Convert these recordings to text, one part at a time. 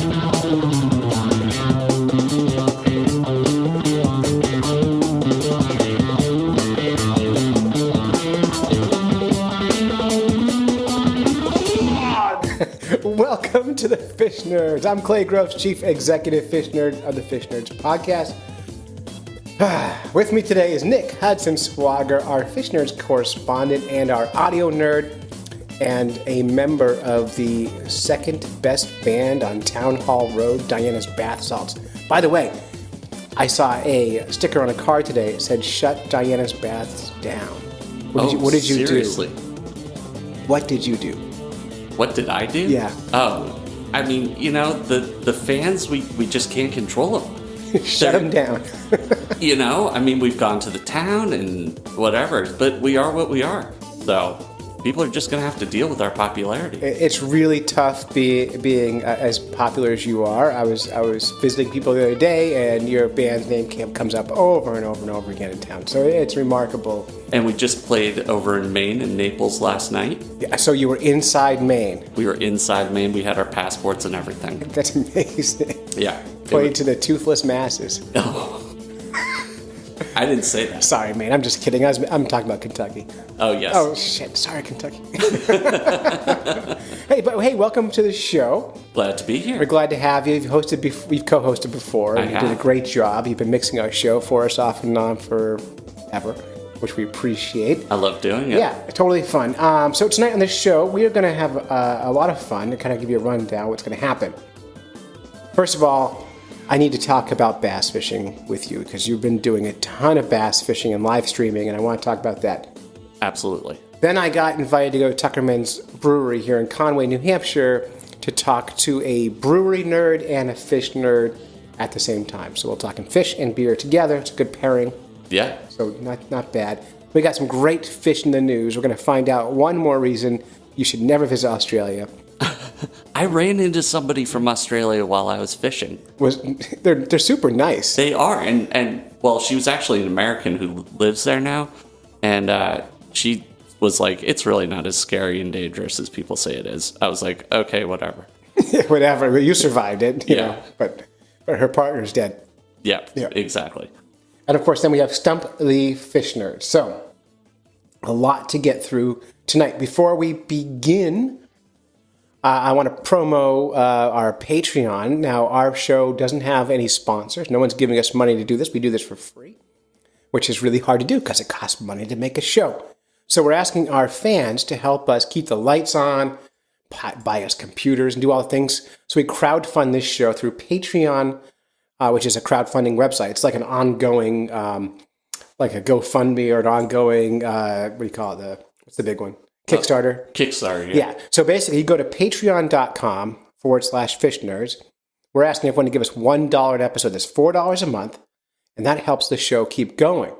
Welcome to the Fish Nerds. I'm Clay Groves, Chief Executive Fish Nerd of the Fish Nerds podcast. With me today is Nick Hudson Swager, our Fish Nerds correspondent and our audio nerd, and a member of the second best band on Town Hall Road, Diana's Bath Salts. By the way, I saw a sticker on a car today that said, "Shut Diana's Baths down." What did you seriously? do? What did you do? What did I do? Yeah. Oh, I mean, you know, the fans, we just can't control them. Shut them down. You know, I mean, we've gone to the town and whatever, but we are what we are. So people are just going to have to deal with our popularity. It's really tough being as popular as you are. I was visiting people the other day, and your band's name comes up over and over and over again in town. So it's remarkable. And we just played over in Maine and Naples last night. Yeah, so you were inside Maine. We were inside Maine. We had our passports and everything. That's amazing. Yeah. Played to the toothless masses. Oh. I didn't say that. Sorry, Maine. I'm just kidding. I'm talking about Kentucky. Oh, yes. Oh, shit. Sorry, Kentucky. Hey, welcome to the show. Glad to be here. We're glad to have you. We've co-hosted before. You did a great job. You've been mixing our show for us off and on forever, which we appreciate. I love doing it. Yeah, totally fun. So tonight on this show, we are going to have a lot of fun to kind of give you a rundown of what's going to happen. First of all, I need to talk about bass fishing with you because you've been doing a ton of bass fishing and live streaming, and I want to talk about that. Absolutely. Then I got invited to go to Tuckerman's Brewery here in Conway, New Hampshire, to talk to a brewery nerd and a fish nerd at the same time. So we're talking fish and beer together. It's a good pairing. Yeah. So not bad. We got some great fish in the news. We're going to find out one more reason you should never visit Australia. I ran into somebody from Australia while I was fishing. They're super nice. They are, and well, she was actually an American who lives there now, and she was like, "It's really not as scary and dangerous as people say it is." I was like, "Okay, whatever." Whatever. Well, you survived it, you Yeah. know, but her partner's dead. Yeah, exactly. And of course, then we have Stump the Fish Nerd. So, a lot to get through tonight. Before we begin, I want to promo our Patreon. Now, our show doesn't have any sponsors. No one's giving us money to do this. We do this for free, which is really hard to do because it costs money to make a show. So we're asking our fans to help us keep the lights on, buy us computers, and do all the things. So we crowdfund this show through Patreon, which is a crowdfunding website. It's like an ongoing, like a GoFundMe or an ongoing, what do you call it? What's the big one? Kickstarter. Kickstarter, Yeah. So basically, you go to patreon.com/fish nerds. We're asking everyone to give us $1 an episode. That's $4 a month. And that helps the show keep going.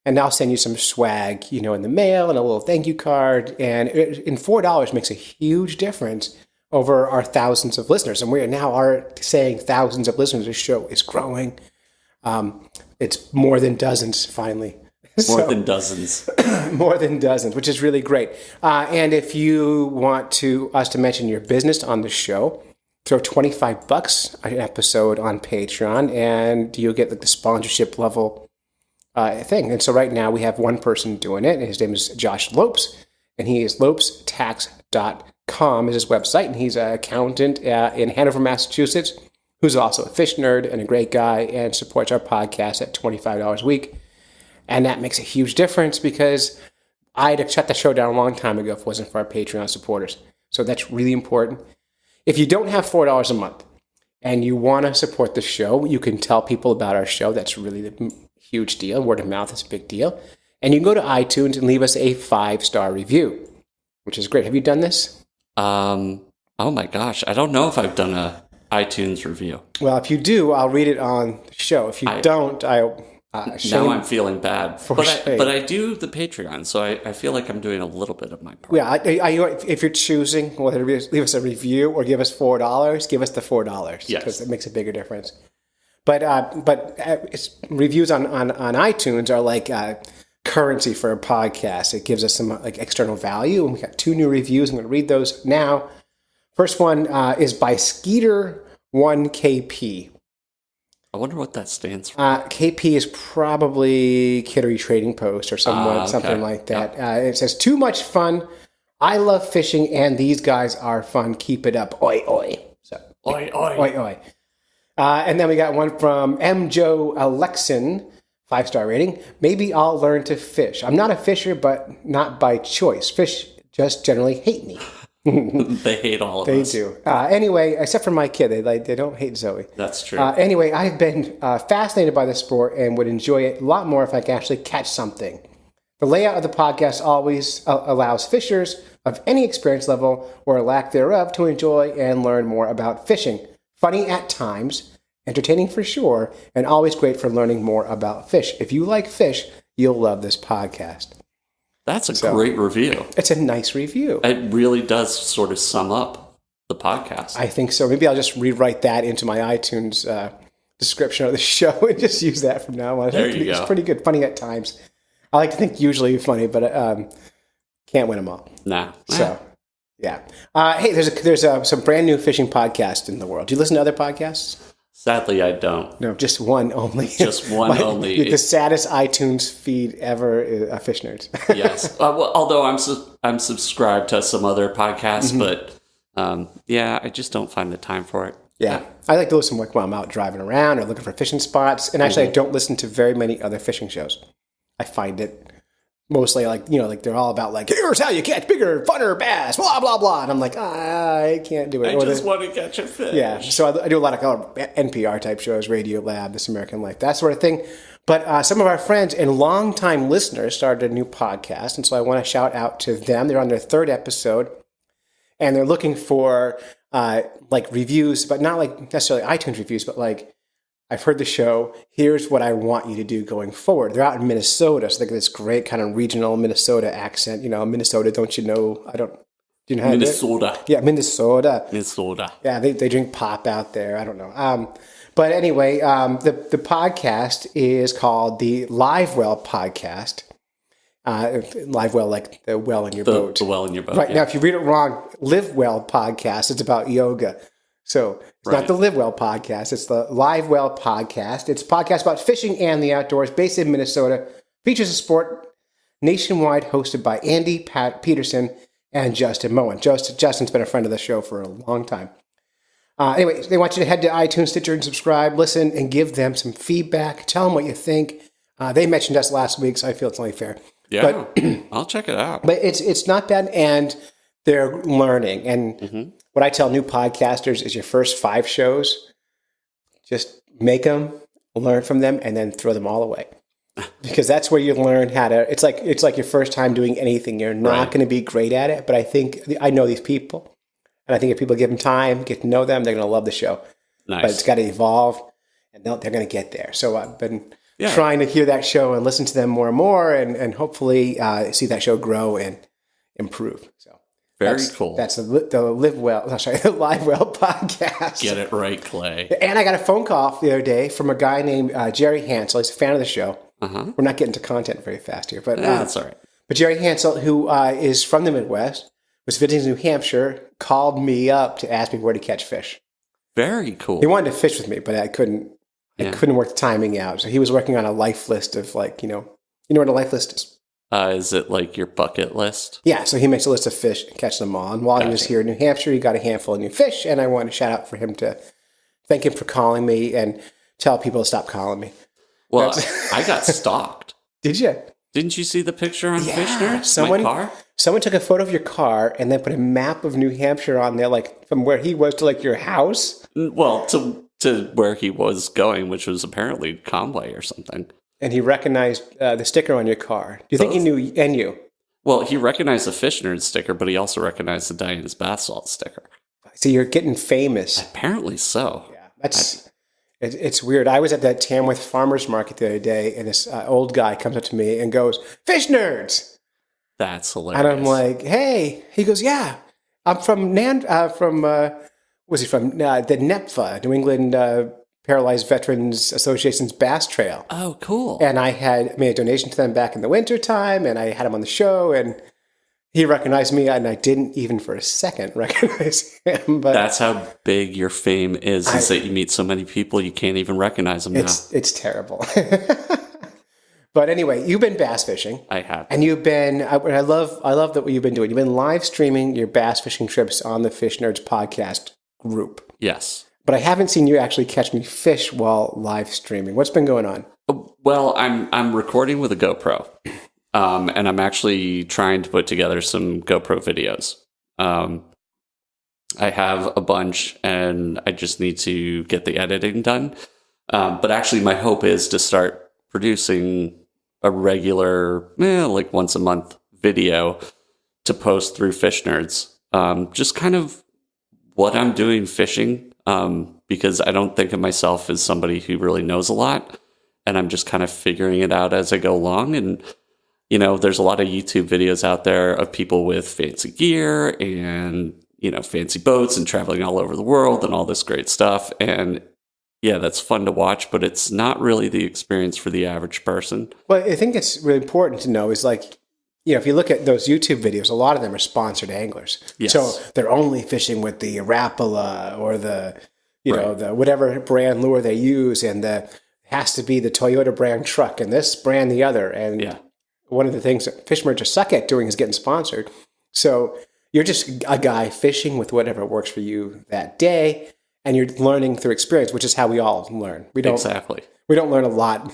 And I'll send you some swag, in the mail and a little thank you card. And $4 makes a huge difference over our thousands of listeners. And we are saying thousands of listeners. This show is growing. It's more than dozens, finally. More than dozens. More than dozens, which is really great. And if you want us to mention your business on the show, throw $25 an episode on Patreon, and you'll get the sponsorship level thing. And so right now we have one person doing it, and his name is Josh Lopes, and he is lopestax.com is his website, and he's an accountant in Hanover, Massachusetts, who's also a fish nerd and a great guy, and supports our podcast at $25 a week. And that makes a huge difference because I'd have shut the show down a long time ago if it wasn't for our Patreon supporters. So that's really important. If you don't have $4 a month and you want to support the show, you can tell people about our show. That's really a huge deal. Word of mouth is a big deal. And you can go to iTunes and leave us a 5-star review, which is great. Have you done this? Oh my gosh. I don't know if I've done a iTunes review. Well, if you do, I'll read it on the show. If you don't, now I'm feeling bad. But I do the Patreon, so I feel like I'm doing a little bit of my part. Yeah, if you're choosing whether to leave us a review or give us $4, give us the $4. Yes. Because it makes a bigger difference. But reviews on iTunes are like currency for a podcast. It gives us some external value, and we got 2 new reviews. I'm going to read those now. First one is by Skeeter 1 KP. I wonder what that stands for. KP is probably Kittery Trading Post or something like that. Yep. It says, too much fun. I love fishing, and these guys are fun. Keep it up. Oi, oi. So, Oi, oi. oi, oi. And then we got one from M. Joe Alexin, 5-star rating. Maybe I'll learn to fish. I'm not a fisher, but not by choice. Fish just generally hate me. They hate all of us. They do. Anyway, except for my kid. They don't hate Zoe. That's true. Anyway, I've been fascinated by the sport and would enjoy it a lot more if I could actually catch something. The layout of the podcast always allows fishers of any experience level or lack thereof to enjoy and learn more about fishing. Funny at times, entertaining for sure, and always great for learning more about fish. If you like fish, you'll love this podcast. That's a great review. It's a nice review. It really does sort of sum up the podcast. I think so. Maybe I'll just rewrite that into my iTunes description of the show and just use that from now on. There you go. It's pretty good. Funny at times. I like to think usually funny, but can't win them all. Nah. So, yeah. Hey, there's some brand new fishing podcasts in the world. Do you listen to other podcasts? Sadly, I don't. No, just one only. Just one only. The saddest iTunes feed ever is Fish Nerds. Yes. Well, although I'm subscribed to some other podcasts, but I just don't find the time for it. Yeah. I like to listen like while I'm out driving around or looking for fishing spots. And actually, I don't listen to very many other fishing shows. I find it mostly like they're all about like, here's how you catch bigger, funner bass, blah, blah, blah. And I'm like, I can't do it. I just want to catch a fish. Yeah. So I do a lot of NPR type shows, Radio Lab, This American Life, that sort of thing. But some of our friends and longtime listeners started a new podcast. And so I want to shout out to them. They're on their 3rd episode. And they're looking for like reviews, but not like necessarily iTunes reviews, but like, I've heard the show. Here's what I want you to do going forward. They're out in Minnesota, so they get this great kind of regional Minnesota accent. Minnesota, don't you know? Do you know how Minnesota. to do it? Yeah, Minnesota. Minnesota. Yeah, they drink pop out there. I don't know. But anyway, the podcast is called the Live Well Podcast. Live well, like the well in your boat. The well in your boat. Right. Yeah. Now, if you read it wrong, Live Well Podcast, it's about yoga. So it's not the Live Well Podcast. It's the Live Well Podcast. It's a podcast about fishing and the outdoors based in Minnesota. Features a sport nationwide hosted by Andy Peterson and Justin Moen. Justin's been a friend of the show for a long time. Anyway, they want you to head to iTunes, Stitcher, and subscribe, listen, and give them some feedback. Tell them what you think. They mentioned us last week, so I feel it's only fair. Yeah, but, I'll check it out. But it's not bad, and they're learning. And what I tell new podcasters is your first 5 shows, just make them, learn from them, and then throw them all away. Because that's where you learn how to. It's like your first time doing anything. You're not going to be great at it, but I know these people, and I think if people give them time, get to know them, they're going to love the show. Nice. But it's got to evolve, and they're going to get there. So I've been trying to hear that show and listen to them more and more, and hopefully see that show grow and improve. So very cool. That's the Live Well. Sorry, the Live Well podcast. Get it right, Clay. And I got a phone call the other day from a guy named Jerry Hansel. He's a fan of the show. We're not getting to content very fast here, but that's all right. But Jerry Hansel, who is from the Midwest, was visiting New Hampshire, called me up to ask me where to catch fish. Very cool. He wanted to fish with me, but I couldn't. I couldn't work the timing out. So he was working on a life list of like, you know what a life list is? Is it like your bucket list? Yeah, so he makes a list of fish and catch them all. And while he was here in New Hampshire, he got a handful of new fish, and I wanted to shout out for him to thank him for calling me and tell people to stop calling me. Well, I got stalked. Did you? Didn't you see the picture on Fish Nerds? My car? Someone took a photo of your car and then put a map of New Hampshire on there, like from where he was to like your house. Well, to where he was going, which was apparently Conway or something. And he recognized the sticker on your car. Do you think he knew you? Well, he recognized the Fish Nerd sticker, but he also recognized the Diane's Bath Salt sticker. So you're getting famous. Apparently so. Yeah, it's weird. I was at that Tamworth Farmers Market the other day, and this old guy comes up to me and goes, "Fish Nerds!" That's hilarious. And I'm like, "Hey." He goes, "Yeah, I'm from was he from the NEPFA, New England Paralyzed Veterans Association's Bass Trail." Oh, cool. And I had made a donation to them back in the wintertime, and I had him on the show, and He recognized me, and I didn't even for a second recognize him. But That's how big your fame is that you meet so many people you can't even recognize them now. It's terrible. But anyway, you've been bass fishing. I have. And you've been, I love that what you've been doing. You've been live streaming your bass fishing trips on the Fish Nerds podcast group. Yes. But I haven't seen you actually catch any fish while live streaming. What's been going on? Well, I'm recording with a GoPro. And I'm actually trying to put together some GoPro videos. I have a bunch, and I just need to get the editing done. But actually, my hope is to start producing a regular, like once a month video to post through Fish Nerds. Just kind of what I'm doing fishing, because I don't think of myself as somebody who really knows a lot, and I'm just kind of figuring it out as I go along. And there's a lot of YouTube videos out there of people with fancy gear and, fancy boats and traveling all over the world and all this great stuff. And yeah, that's fun to watch, but it's not really the experience for the average person. Well, I think it's really important to know is if you look at those YouTube videos, a lot of them are sponsored anglers. Yes. So they're only fishing with the Rapala or the whatever brand lure they use. And has to be the Toyota brand truck and this brand the other. And yeah. One of the things that fish merchants suck at doing is getting sponsored. So you're just a guy fishing with whatever works for you that day, and you're learning through experience, which is how we all learn. We don't learn a lot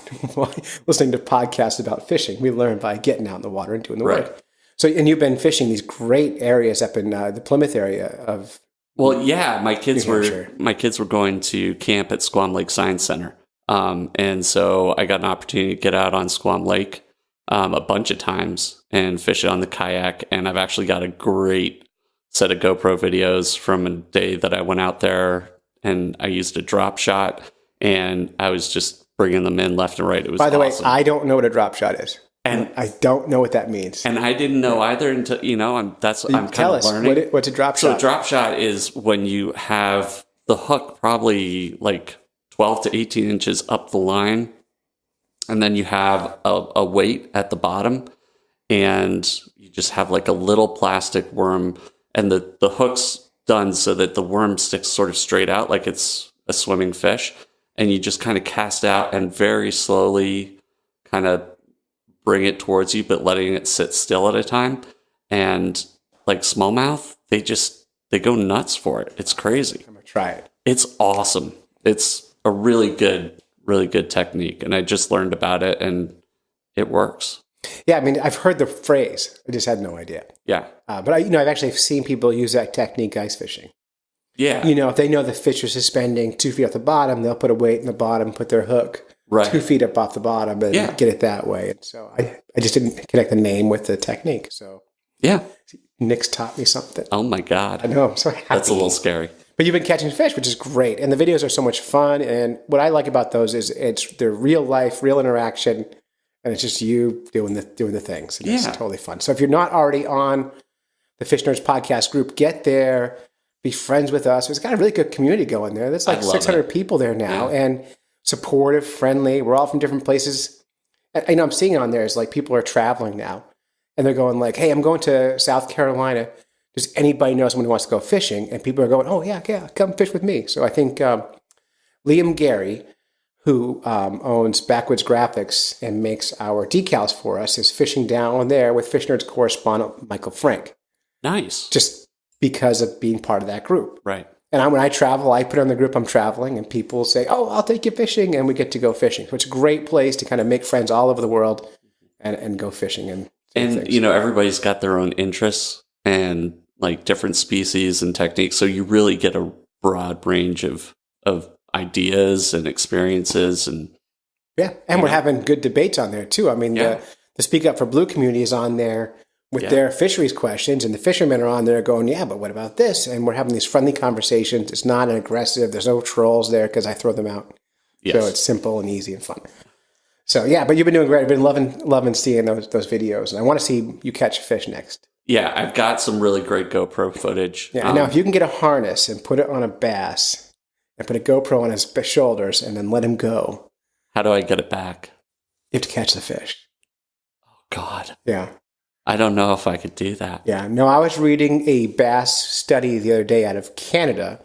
listening to podcasts about fishing. We learn by getting out in the water and doing the work. So, and you've been fishing these great areas up in the Plymouth area of. Well, yeah, my kids were going to camp at Squam Lake Science Center, and so I got an opportunity to get out on Squam Lake a bunch of times and fish it on the kayak. And I've actually got a great set of GoPro videos from a day that I went out there, and I used a drop shot, and I was just bringing them in left and right. It was awesome. By the way, I don't know what a drop shot is. And I don't know what that means. And I didn't know either until, I'm kind of learning. What's a drop shot? So a drop shot is when you have the hook probably like 12 to 18 inches up the line, and then you have a weight at the bottom, and you just have like a little plastic worm, and the hook's done so that the worm sticks sort of straight out like it's a swimming fish, and you just kind of cast out and very slowly kind of bring it towards you, but letting it sit still at a time. And like smallmouth, they go nuts for it. It's crazy. I'm gonna try it. It's awesome. It's a really good technique, and I just learned about it, and it works. Yeah, I mean, I've heard the phrase. I just had no idea. Yeah. But I've actually seen people use that technique ice fishing. Yeah. If they know the fish are suspending 2 feet off the bottom, they'll put a weight in the bottom, put their hook 2 feet up off the bottom, and get it that way. And so I just didn't connect the name with the technique. So yeah, Nick's taught me something. Oh my God. I know. I'm so happy. That's a little scary. But you've been catching fish, which is great. And the videos are so much fun. And what I like about those is they're real life, real interaction. And it's just you doing the things. And it's totally fun. So if you're not already on the Fish Nerds podcast group, get there, be friends with us. We've got a really good community going there. There's like 600 people there now, and supportive, friendly. We're all from different places. And I'm seeing on there is like people are traveling now, and they're going like, "Hey, I'm going to South Carolina. Does anybody know someone who wants to go fishing?" And people are going, "Oh yeah, come fish with me." So I think Liam Gary, who owns Backwoods Graphics and makes our decals for us, is fishing down there with Fish Nerds correspondent Michael Frank. Nice. Just because of being part of that group. Right. And when I travel, I put on the group I'm traveling, and people say, "Oh, I'll take you fishing," and we get to go fishing. So it's a great place to kind of make friends all over the world and go fishing. And things. Everybody's got their own interests and like different species and techniques. So you really get a broad range of ideas and experiences. And we're having good debates on there too. I mean, the Speak Up for Blue community is on there with their fisheries questions, and the fishermen are on there going, "Yeah, but what about this?" And we're having these friendly conversations. It's not an aggressive. There's no trolls there because I throw them out. Yes. So it's simple and easy and fun. So but you've been doing great. I've been loving seeing those videos, and I want to see you catch fish next. Yeah, I've got some really great GoPro footage. Yeah, now if you can get a harness and put it on a bass and put a GoPro on his shoulders and then let him go. How do I get it back? You have to catch the fish. Oh, God. Yeah. I don't know if I could do that. Yeah, no, I was reading a bass study the other day out of Canada,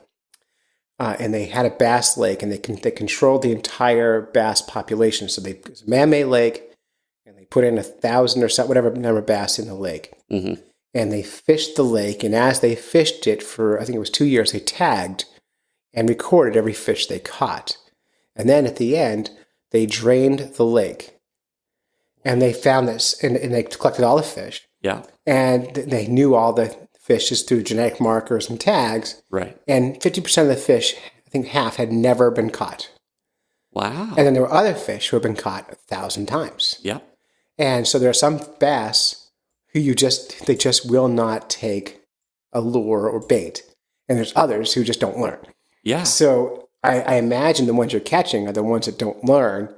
and they had a bass lake, and they controlled the entire bass population. So it's a man-made lake, and they put in 1,000 or so, whatever number of bass in the lake. Mm-hmm. And they fished the lake, and as they fished it for, I think it was 2 years, they tagged and recorded every fish they caught. And then at the end, they drained the lake. And they found this, and they collected all the fish. Yeah. And they knew all the fish just through genetic markers and tags. Right. And 50% of the fish, I think half, had never been caught. Wow. And then there were other fish who had been caught 1,000 times. Yep. And so there are some bass who they just will not take a lure or bait. And there's others who just don't learn. Yeah. So I imagine the ones you're catching are the ones that don't learn.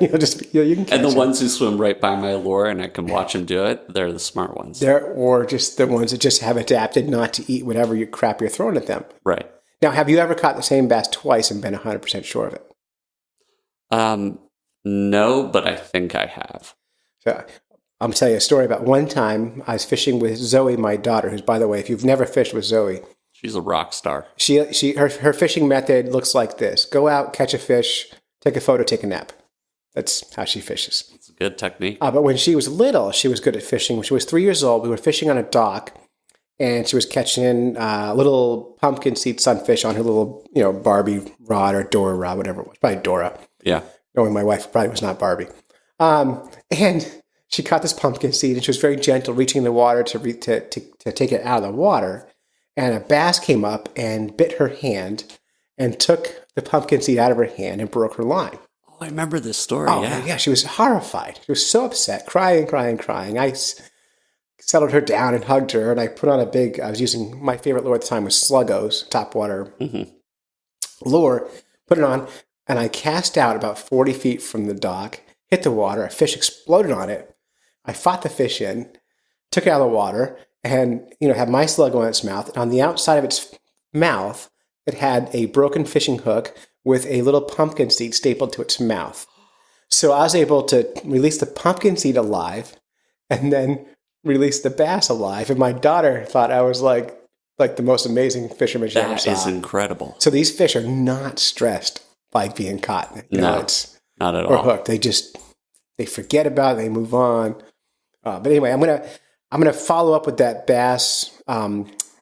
You can catch And the them. ones who swim right by my lure and I can watch them do it, they're the smart ones. Or just the ones that just have adapted not to eat whatever crap you're throwing at them. Right. Now, have you ever caught the same bass twice and been 100% sure of it? No, but I think I have. So I'm tell you a story about one time I was fishing with Zoe, my daughter, who's, by the way, if you've never fished with Zoe, She's a rock star. Her fishing method looks like this: go out, catch a fish, take a photo, take a nap. That's how she fishes. It's a good technique. But when she was little, she was good at fishing. When she was 3 years old, we were fishing on a dock, and she was catching little pumpkin seed sunfish on her little, Barbie rod or Dora rod, whatever it was. Probably Dora. Yeah. Knowing my wife, probably was not Barbie. And she caught this pumpkin seed, and she was very gentle, reaching in the water to take it out of the water. And a bass came up and bit her hand and took the pumpkin seed out of her hand and broke her line. Oh, I remember this story. Oh, yeah. She was horrified. She was so upset, crying. I settled her down and hugged her, and I put on I was using, my favorite lure at the time was Sluggo's topwater lure, put it on, and I cast out about 40 feet from the dock, hit the water, a fish exploded on it. I fought the fish in, took it out of the water, and, had my Sluggo in its mouth. And on the outside of its mouth, it had a broken fishing hook with a little pumpkin seed stapled to its mouth. So I was able to release the pumpkin seed alive and then release the bass alive. And my daughter thought I was like the most amazing fisherman she ever saw. That is incredible. So these fish are not stressed by being caught. It's not at all. Or hooked. They forget about it. They move on. But anyway, I'm gonna follow up with that bass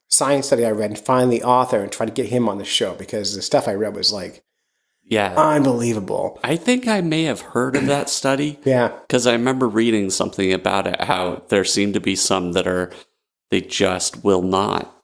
science study I read and find the author and try to get him on the show, because the stuff I read was unbelievable. I think I may have heard of that study. Yeah. Because I remember reading something about it, how there seem to be some that they just will not,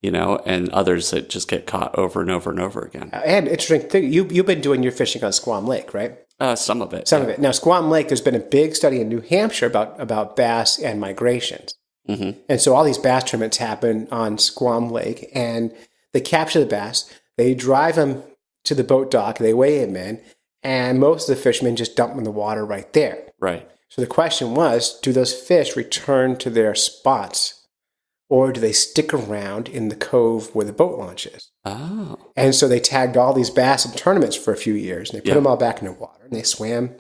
and others that just get caught over and over and over again. And interesting thing, you've been doing your fishing on Squam Lake, right? Some of it. Some of it. Now, Squam Lake, there's been a big study in New Hampshire about bass and migrations. Mm-hmm. And so all these bass tournaments happen on Squam Lake, and they capture the bass, they drive them to the boat dock, they weigh them in, and most of the fishermen just dump them in the water right there. Right. So the question was, do those fish return to their spots, or do they stick around in the cove where the boat launch is? Oh. And so they tagged all these bass in tournaments for a few years, and they put them all back in the water, and they swam,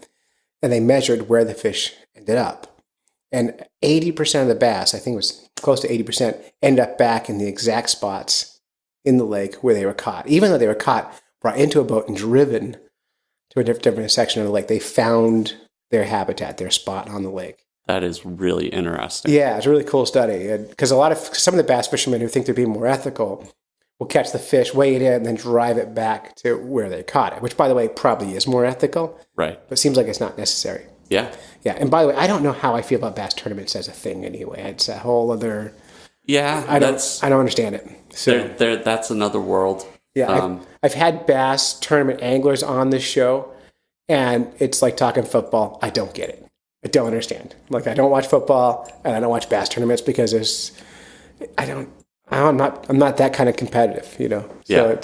and they measured where the fish ended up. And 80% of the bass, I think it was close to 80%, end up back in the exact spots in the lake where they were caught. Even though they were caught, brought into a boat and driven to a different section of the lake, they found their habitat, their spot on the lake. That is really interesting. Yeah, it's a really cool study. Because some of the bass fishermen who think they're being more ethical will catch the fish, weigh it in, and then drive it back to where they caught it, which, by the way, probably is more ethical. Right. But it seems like it's not necessary. Yeah. Yeah. And by the way, I don't know how I feel about bass tournaments as a thing anyway. It's a whole other... Yeah. I don't understand it. So that's another world. Yeah. I've had bass tournament anglers on this show, and it's like talking football. I don't get it. I don't understand. Like, I don't watch football, and I don't watch bass tournaments because I'm not that kind of competitive, So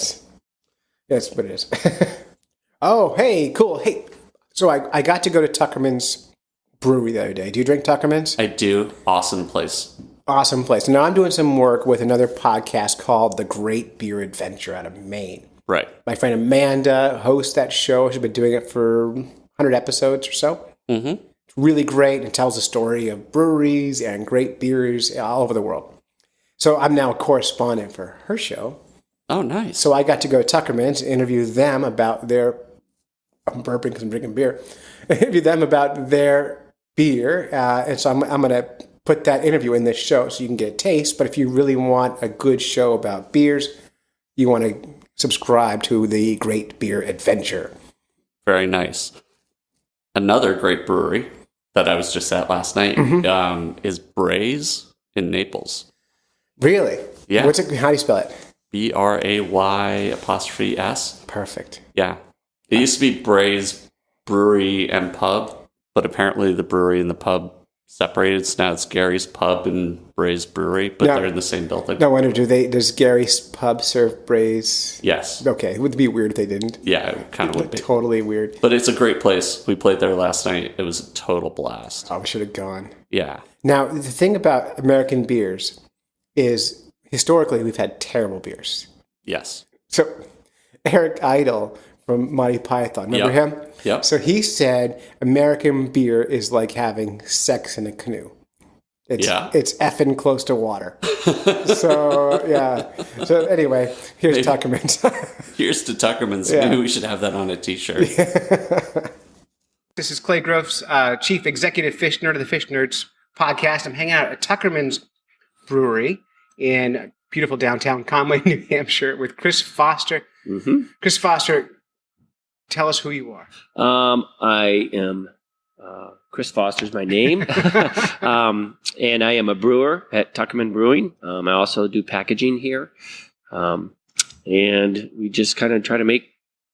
that's what it is. Oh, hey, cool. Hey, so I got to go to Tuckerman's Brewery the other day. Do you drink Tuckerman's? I do. Awesome place. Awesome place. Now I'm doing some work with another podcast called The Great Beer Adventure out of Maine. Right. My friend Amanda hosts that show. She's been doing it for 100 episodes or so. Mm-hmm. It's really great and tells the story of breweries and great beers all over the world. So I'm now a correspondent for her show. Oh, nice. So I got to go to Tuckerman's to interview them about their, I'm burping because I'm drinking beer, interview them about their beer. And so I'm going to put that interview in this show so you can get a taste. But if you really want a good show about beers, you want to subscribe to the Great Beer Adventure. Very nice. Another great brewery that I was just at last night is Bray's in Naples. Really? Yeah. How do you spell it? BRAY''S. Perfect. Yeah. It used to be Bray's Brewery and Pub, but apparently the brewery and the pub separated. So now it's Gary's Pub and Bray's Brewery, but they're in the same building. No wonder. Does Gary's Pub serve Bray's? Yes. Okay. It would be weird if they didn't. Yeah, it kind of would be. Totally weird. But it's a great place. We played there last night. It was a total blast. Oh, we should have gone. Yeah. Now, the thing about American beers is historically we've had terrible beers. Yes. So Eric Idle from Monty Python, remember him? Yep. So he said American beer is like having sex in a canoe. It's effing close to water. So, yeah. So anyway, here's Tuckerman's. Here's to Tuckerman's. Yeah. Maybe we should have that on a t-shirt. Yeah. This is Clay Groves, Chief Executive Fish Nerd of the Fish Nerds podcast. I'm hanging out at Tuckerman's Brewery in beautiful downtown Conway, New Hampshire with Chris Foster. Mm-hmm. Chris Foster, tell us who you are. I am Chris Foster's my name, and I am a brewer at Tuckerman Brewing. I also do packaging here, and we just kind of try to make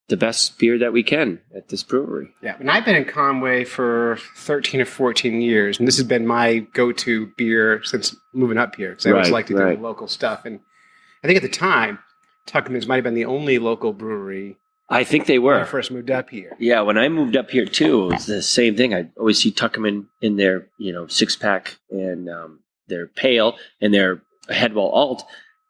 the best beer that we can at this brewery. Yeah, and I've been in Conway for 13 or 14 years, and this has been my go-to beer since moving up here, because I always like to do local stuff. And I think at the time, Tuckerman's might have been the only local brewery. I think they were. When I first moved up here. Yeah, when I moved up here too, it was the same thing. I always see Tuckerman in their 6-pack and their pale and their Headwell Alt.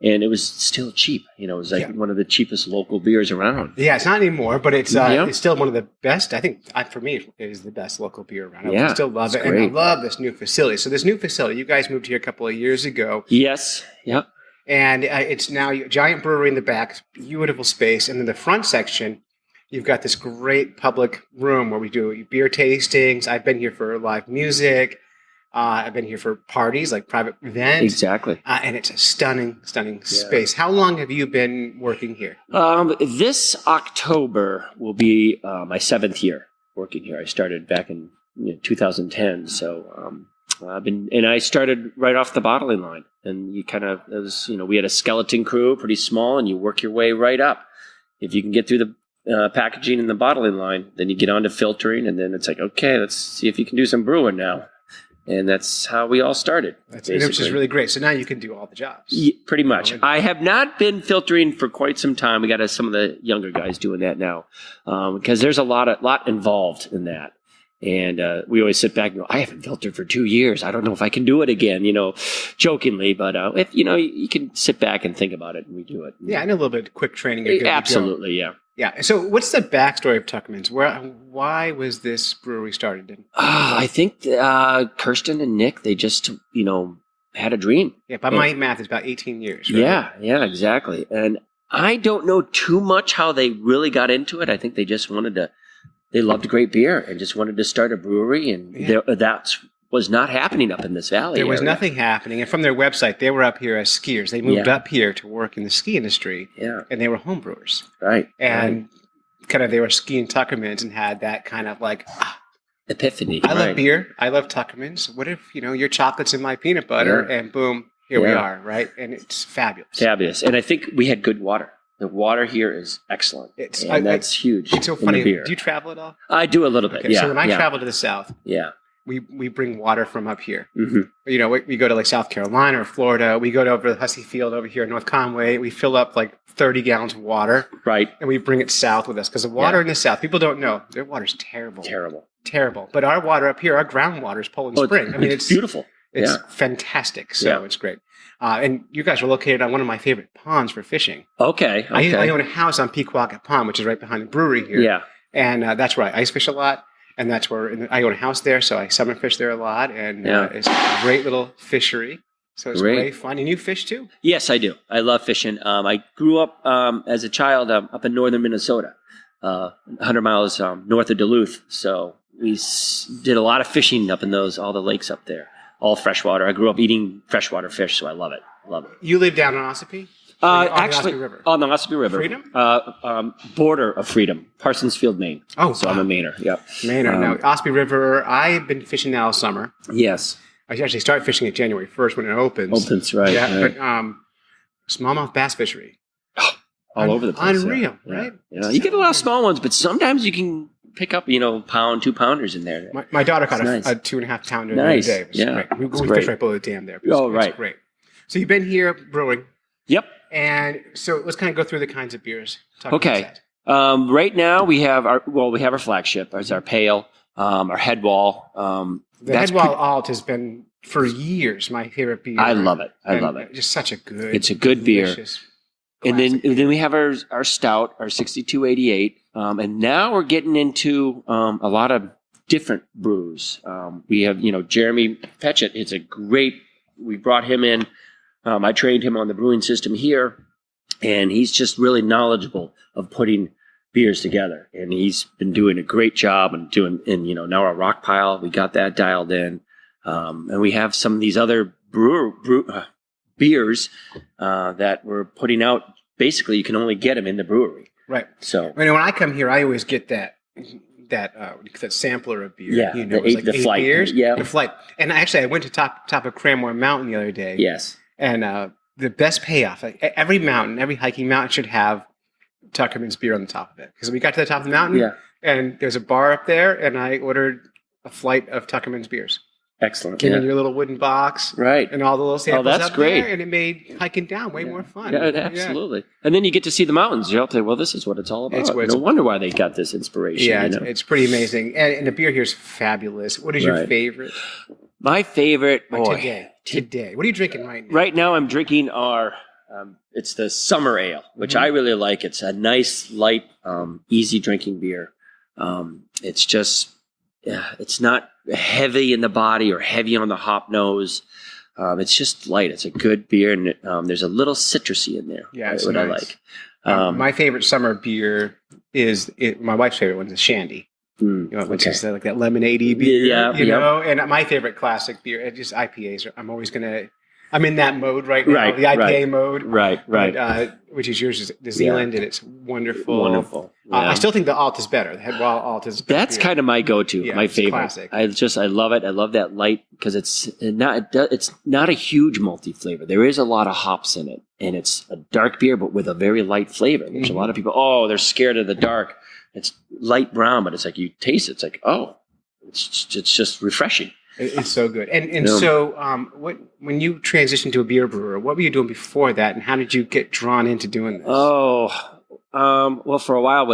And it was still cheap. It was like one of the cheapest local beers around. Yeah, it's not anymore, but it's still one of the best. I think, for me, it is the best local beer around. I still love it. Great. And I love this new facility. So this new facility, you guys moved here a couple of years ago. Yes. Yep. And it's now a giant brewery in the back, beautiful space. And in the front section, you've got this great public room where we do beer tastings. I've been here for live music. I've been here for parties, like private events. Exactly. And it's a stunning space. How long have you been working here? This October will be my 7th year working here. I started back in 2010. So I started right off the bottling line. And we had a skeleton crew, pretty small, and you work your way right up. If you can get through the packaging and the bottling line, then you get on to filtering, and then it's like, okay, let's see if you can do some brewing now. And that's how we all started. Which is really great. So now you can do all the jobs. Yeah, pretty much. I have not been filtering for quite some time. We got some of the younger guys doing that now because there's a lot involved in that. And we always sit back and go, I haven't filtered for 2 years. I don't know if I can do it again, jokingly. But if you can sit back and think about it, and we do it. Yeah, I know a little bit of quick training. Absolutely, yeah. Yeah. So what's the backstory of Tuckerman's? Why was this brewery started? I think Kirsten and Nick, they just, had a dream. Yeah, by my math, it's about 18 years, right? Yeah, exactly. And I don't know too much how they really got into it. I think they just they loved great beer and just wanted to start a brewery. And that was not happening up in this valley. There was nothing happening. And from their website, they were up here as skiers. They moved up here to work in the ski industry. Yeah. And they were homebrewers. Right. And kind of they were skiing Tuckerman's and had that kind of like epiphany. I love beer. I love Tuckerman's. What if, your chocolate's in my peanut butter and boom, here we are, right? And it's fabulous. Fabulous. And I think we had good water. The water here is excellent. That's huge. It's so funny. Do you travel at all? I do a little bit, So when I travel to the South, we bring water from up here. Mm-hmm. We go to like South Carolina or Florida. We go to over the Hussey Field over here in North Conway. We fill up like 30 gallons of water. Right. And we bring it south with us because the water in the South, people don't know, their water's terrible. Terrible. But our water up here, our groundwater is Poland Spring. It's beautiful. It's fantastic. So it's great. And you guys were located on one of my favorite ponds for fishing. Okay. I own a house on Pequawket Pond, which is right behind the brewery here. Yeah. And that's where I ice fish a lot. and that's where I own a house there, so I summer fish there a lot, and it's a great little fishery. So it's great fun. And you fish too? Yes, I do. I love fishing. I grew up as a child up in northern Minnesota, 100 miles north of Duluth. So we did a lot of fishing up in all the lakes up there, all freshwater. I grew up eating freshwater fish, so I love it. You live down on Ossipee? Actually, on the Ossipee River. Freedom? Border of Freedom, Parsonsfield, Maine. Oh, so I'm a Mainer. Yeah, Mainer. Now, Ossipee River. I've been fishing now all summer. Yes. I actually started fishing it January 1st when it opens. Right. Yeah, right. but smallmouth bass fishery. All over the place. Unreal, right? Yeah. You get a lot of small ones, but sometimes you can pick up, pound, 2 pounders in there. My daughter caught a 2.5 pounder the other day. It was great. We fished right below the dam there. It's great. So you've been here brewing. Yep. And so let's kind of go through the kinds of beers. Okay. Right now we have our flagship. It's our pale, our head wall. The Headwall Alt has been for years my favorite beer. I love it. I love it. Just such a good. It's a good beer. And then we have our stout, our 6288, and now we're getting into a lot of different brews. We have Jeremy Petchett. It's a great. We brought him in. I trained him on the brewing system here, and he's just really knowledgeable of putting beers together, and he's been doing a great job and now our rock pile, we got that dialed in, and we have some of these other beers that we're putting out. Basically, you can only get them in the brewery, right? So when I come here, I always get that sampler of beer. Yeah, the flight beers. Yeah, the flight. And actually, I went to top of Cranmore Mountain the other day. Yes, and the best payoff. Every hiking mountain should have Tuckerman's beer on the top of it, because we got to the top of the mountain, and there's a bar up there, and I ordered a flight of Tuckerman's beers. Excellent. Came in your little wooden box, right? And all the little samples. Oh, that's up great. There, and it made hiking down way more fun. Yeah, absolutely. Yeah. And then you get to see the mountains. You're up there. Well, this is what it's all about. No wonder why they got this inspiration. Yeah, it's pretty amazing, and the beer here is fabulous. What is your favorite? My favorite today. What are you drinking right now? Right now, I'm drinking our. It's the summer ale, which I really like. It's a nice, light, easy drinking beer. It's just, it's not heavy in the body or heavy on the hop nose. It's just light. It's a good beer, and there's a little citrusy in there. Yeah, it's what nice. I like. My favorite summer beer my wife's favorite one is Shandy. Which is like that lemonade-y beer. And my favorite classic beer, just IPAs. I'm in that mode right now, the IPA mode. Right. Which is yours, is New Zealand, and it's wonderful. Wonderful. Yeah. I still think the Alt is better. The Headwall Alt is better. That's kind of my go-to, my favorite. Classic. I love it. I love that light, because it's not a huge multi flavor. There is a lot of hops in it, and it's a dark beer, but with a very light flavor. There's a lot of people, they're scared of the dark. It's light brown, but it's like you taste it. It's like, it's just refreshing. It's so good. And so when you transitioned to a beer brewer, what were you doing before that, and how did you get drawn into doing this? Well, for a while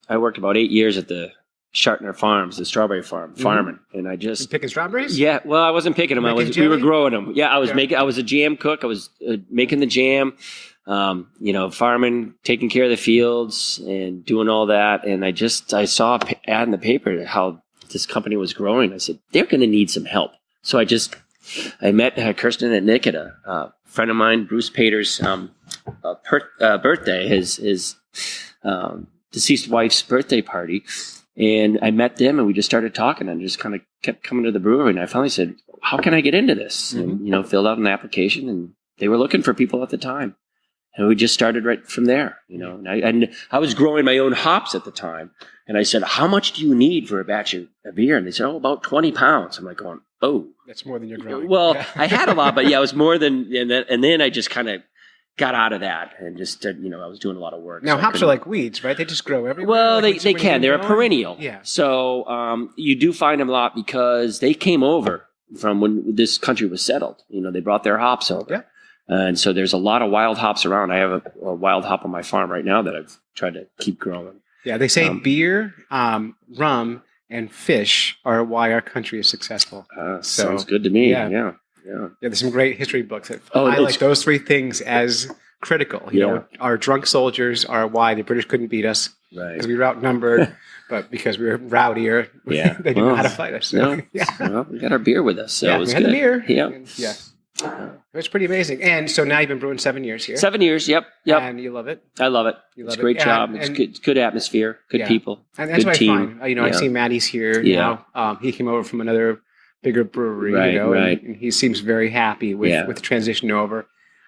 I worked about 8 years at the Shartner Farms, the strawberry farm, farming, and I just picking strawberries. Yeah, well, I wasn't picking them. We were growing them. Yeah, I was a jam cook. I was making the jam. Farming, taking care of the fields, and doing all that. And I saw an ad in the paper how this company was growing. I said, they're going to need some help. So I met Kirsten and Nick at a friend of mine, Bruce Pater's birthday, his deceased wife's birthday party. And I met them, and we just started talking, and just kind of kept coming to the brewery. And I finally said, how can I get into this? And, filled out an application, and they were looking for people at the time. And we just started right from there, And I was growing my own hops at the time. And I said, how much do you need for a batch of beer? And they said, about 20 pounds. I'm like going, that's more than you're growing. Well, I had a lot, but it was more than, and then I just kind of got out of that and just, I was doing a lot of work. Now, hops are like weeds, right? They just grow everywhere. Well, they can. They're a perennial. Yeah. So you do find them a lot because they came over from when this country was settled. They brought their hops over. Yeah. And so there's a lot of wild hops around. I have a wild hop on my farm right now that I've tried to keep growing. Yeah, they say beer, rum, and fish are why our country is successful. Sounds good to me. Yeah. There's some great history books that highlight those three things as critical. Our drunk soldiers are why the British couldn't beat us. Right. because we were outnumbered, but because we were rowdier, Yeah. they didn't know how to fight us. So, No. yeah. Well, we got our beer with us, so Yeah, it was we had good. the beer. Yeah. And, yeah. It's pretty amazing. And so now you've been brewing 7 years here. 7 years. Yep. And you love it. I love it. You It's love a great it. job. And- It's good. Good atmosphere. Good Yeah. people. And that's good what team. I find. I see Maddie's here Yeah. now. He came over from another bigger brewery, Right, right. and he seems very happy with the transition over.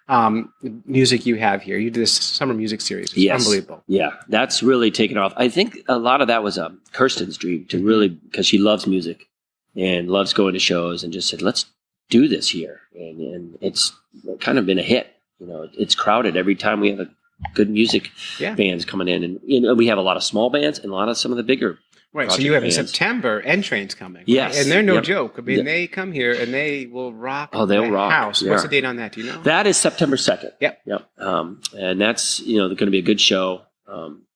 The music you have here, you did this summer music series. It's Yes. unbelievable. Yeah, that's really taken off. I think a lot of that was Kirsten's dream to really, because she loves music and loves going to shows, and just said, let's do this here. And it's kind of been a hit. It's crowded every time we have a good music bands coming in. And we have a lot of small bands and a lot of some of the bigger. Right, so project you have in bands. September N Train's coming. Right? Yes. And they're no Yep. joke. I mean, they come here and they will rock Oh, they'll the rock. house. Yeah. What's the date on that? Do you know? That is September 2nd. Yep. And that's, going to be a good show.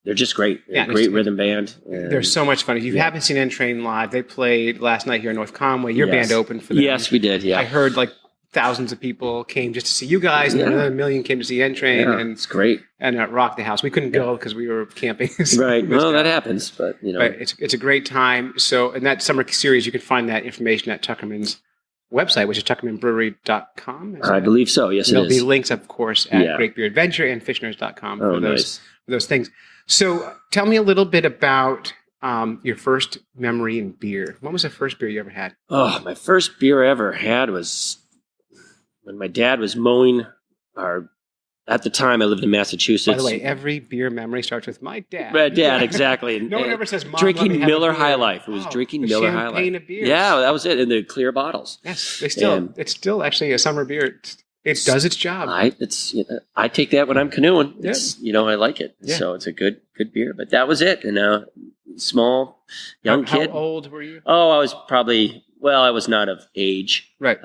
They're just great. They're a great rhythm band. And They're so much fun. If you haven't seen N Train live, they played last night here in North Conway. Your Yes. band opened for them. Yes, we did. Yeah. I heard thousands of people came just to see you guys, and another million came to see N Train, Yeah, and it's great. it rocked the house. We couldn't go because we were camping. So Right. we missed Well, out. that happens, but But it's a great time. So in that summer series, you can find that information at Tuckerman's website, which is tuckermanbrewery.com. I believe so. Yes, There'll it be is. links, of course, at Great Beer Adventure and fishners.com for those things. So tell me a little bit about your first memory in beer. What was the first beer you ever had? Oh, my first beer I ever had was when my dad was mowing our. At the time, I lived in Massachusetts. By the way, every beer memory starts with my dad. My dad, exactly. No one ever says, Mom, let drinking me have a Miller beer. High Life. It was drinking the Miller High champagne Life. of beers. Yeah, that was it. In the clear bottles. Yes, it's still actually a summer beer. It does its job. I take that when I'm canoeing. Yeah. I like it. Yeah. So it's a good beer. But that was it. And small young kid. How old were you? Oh, I was probably. Well, I was not of age. Right.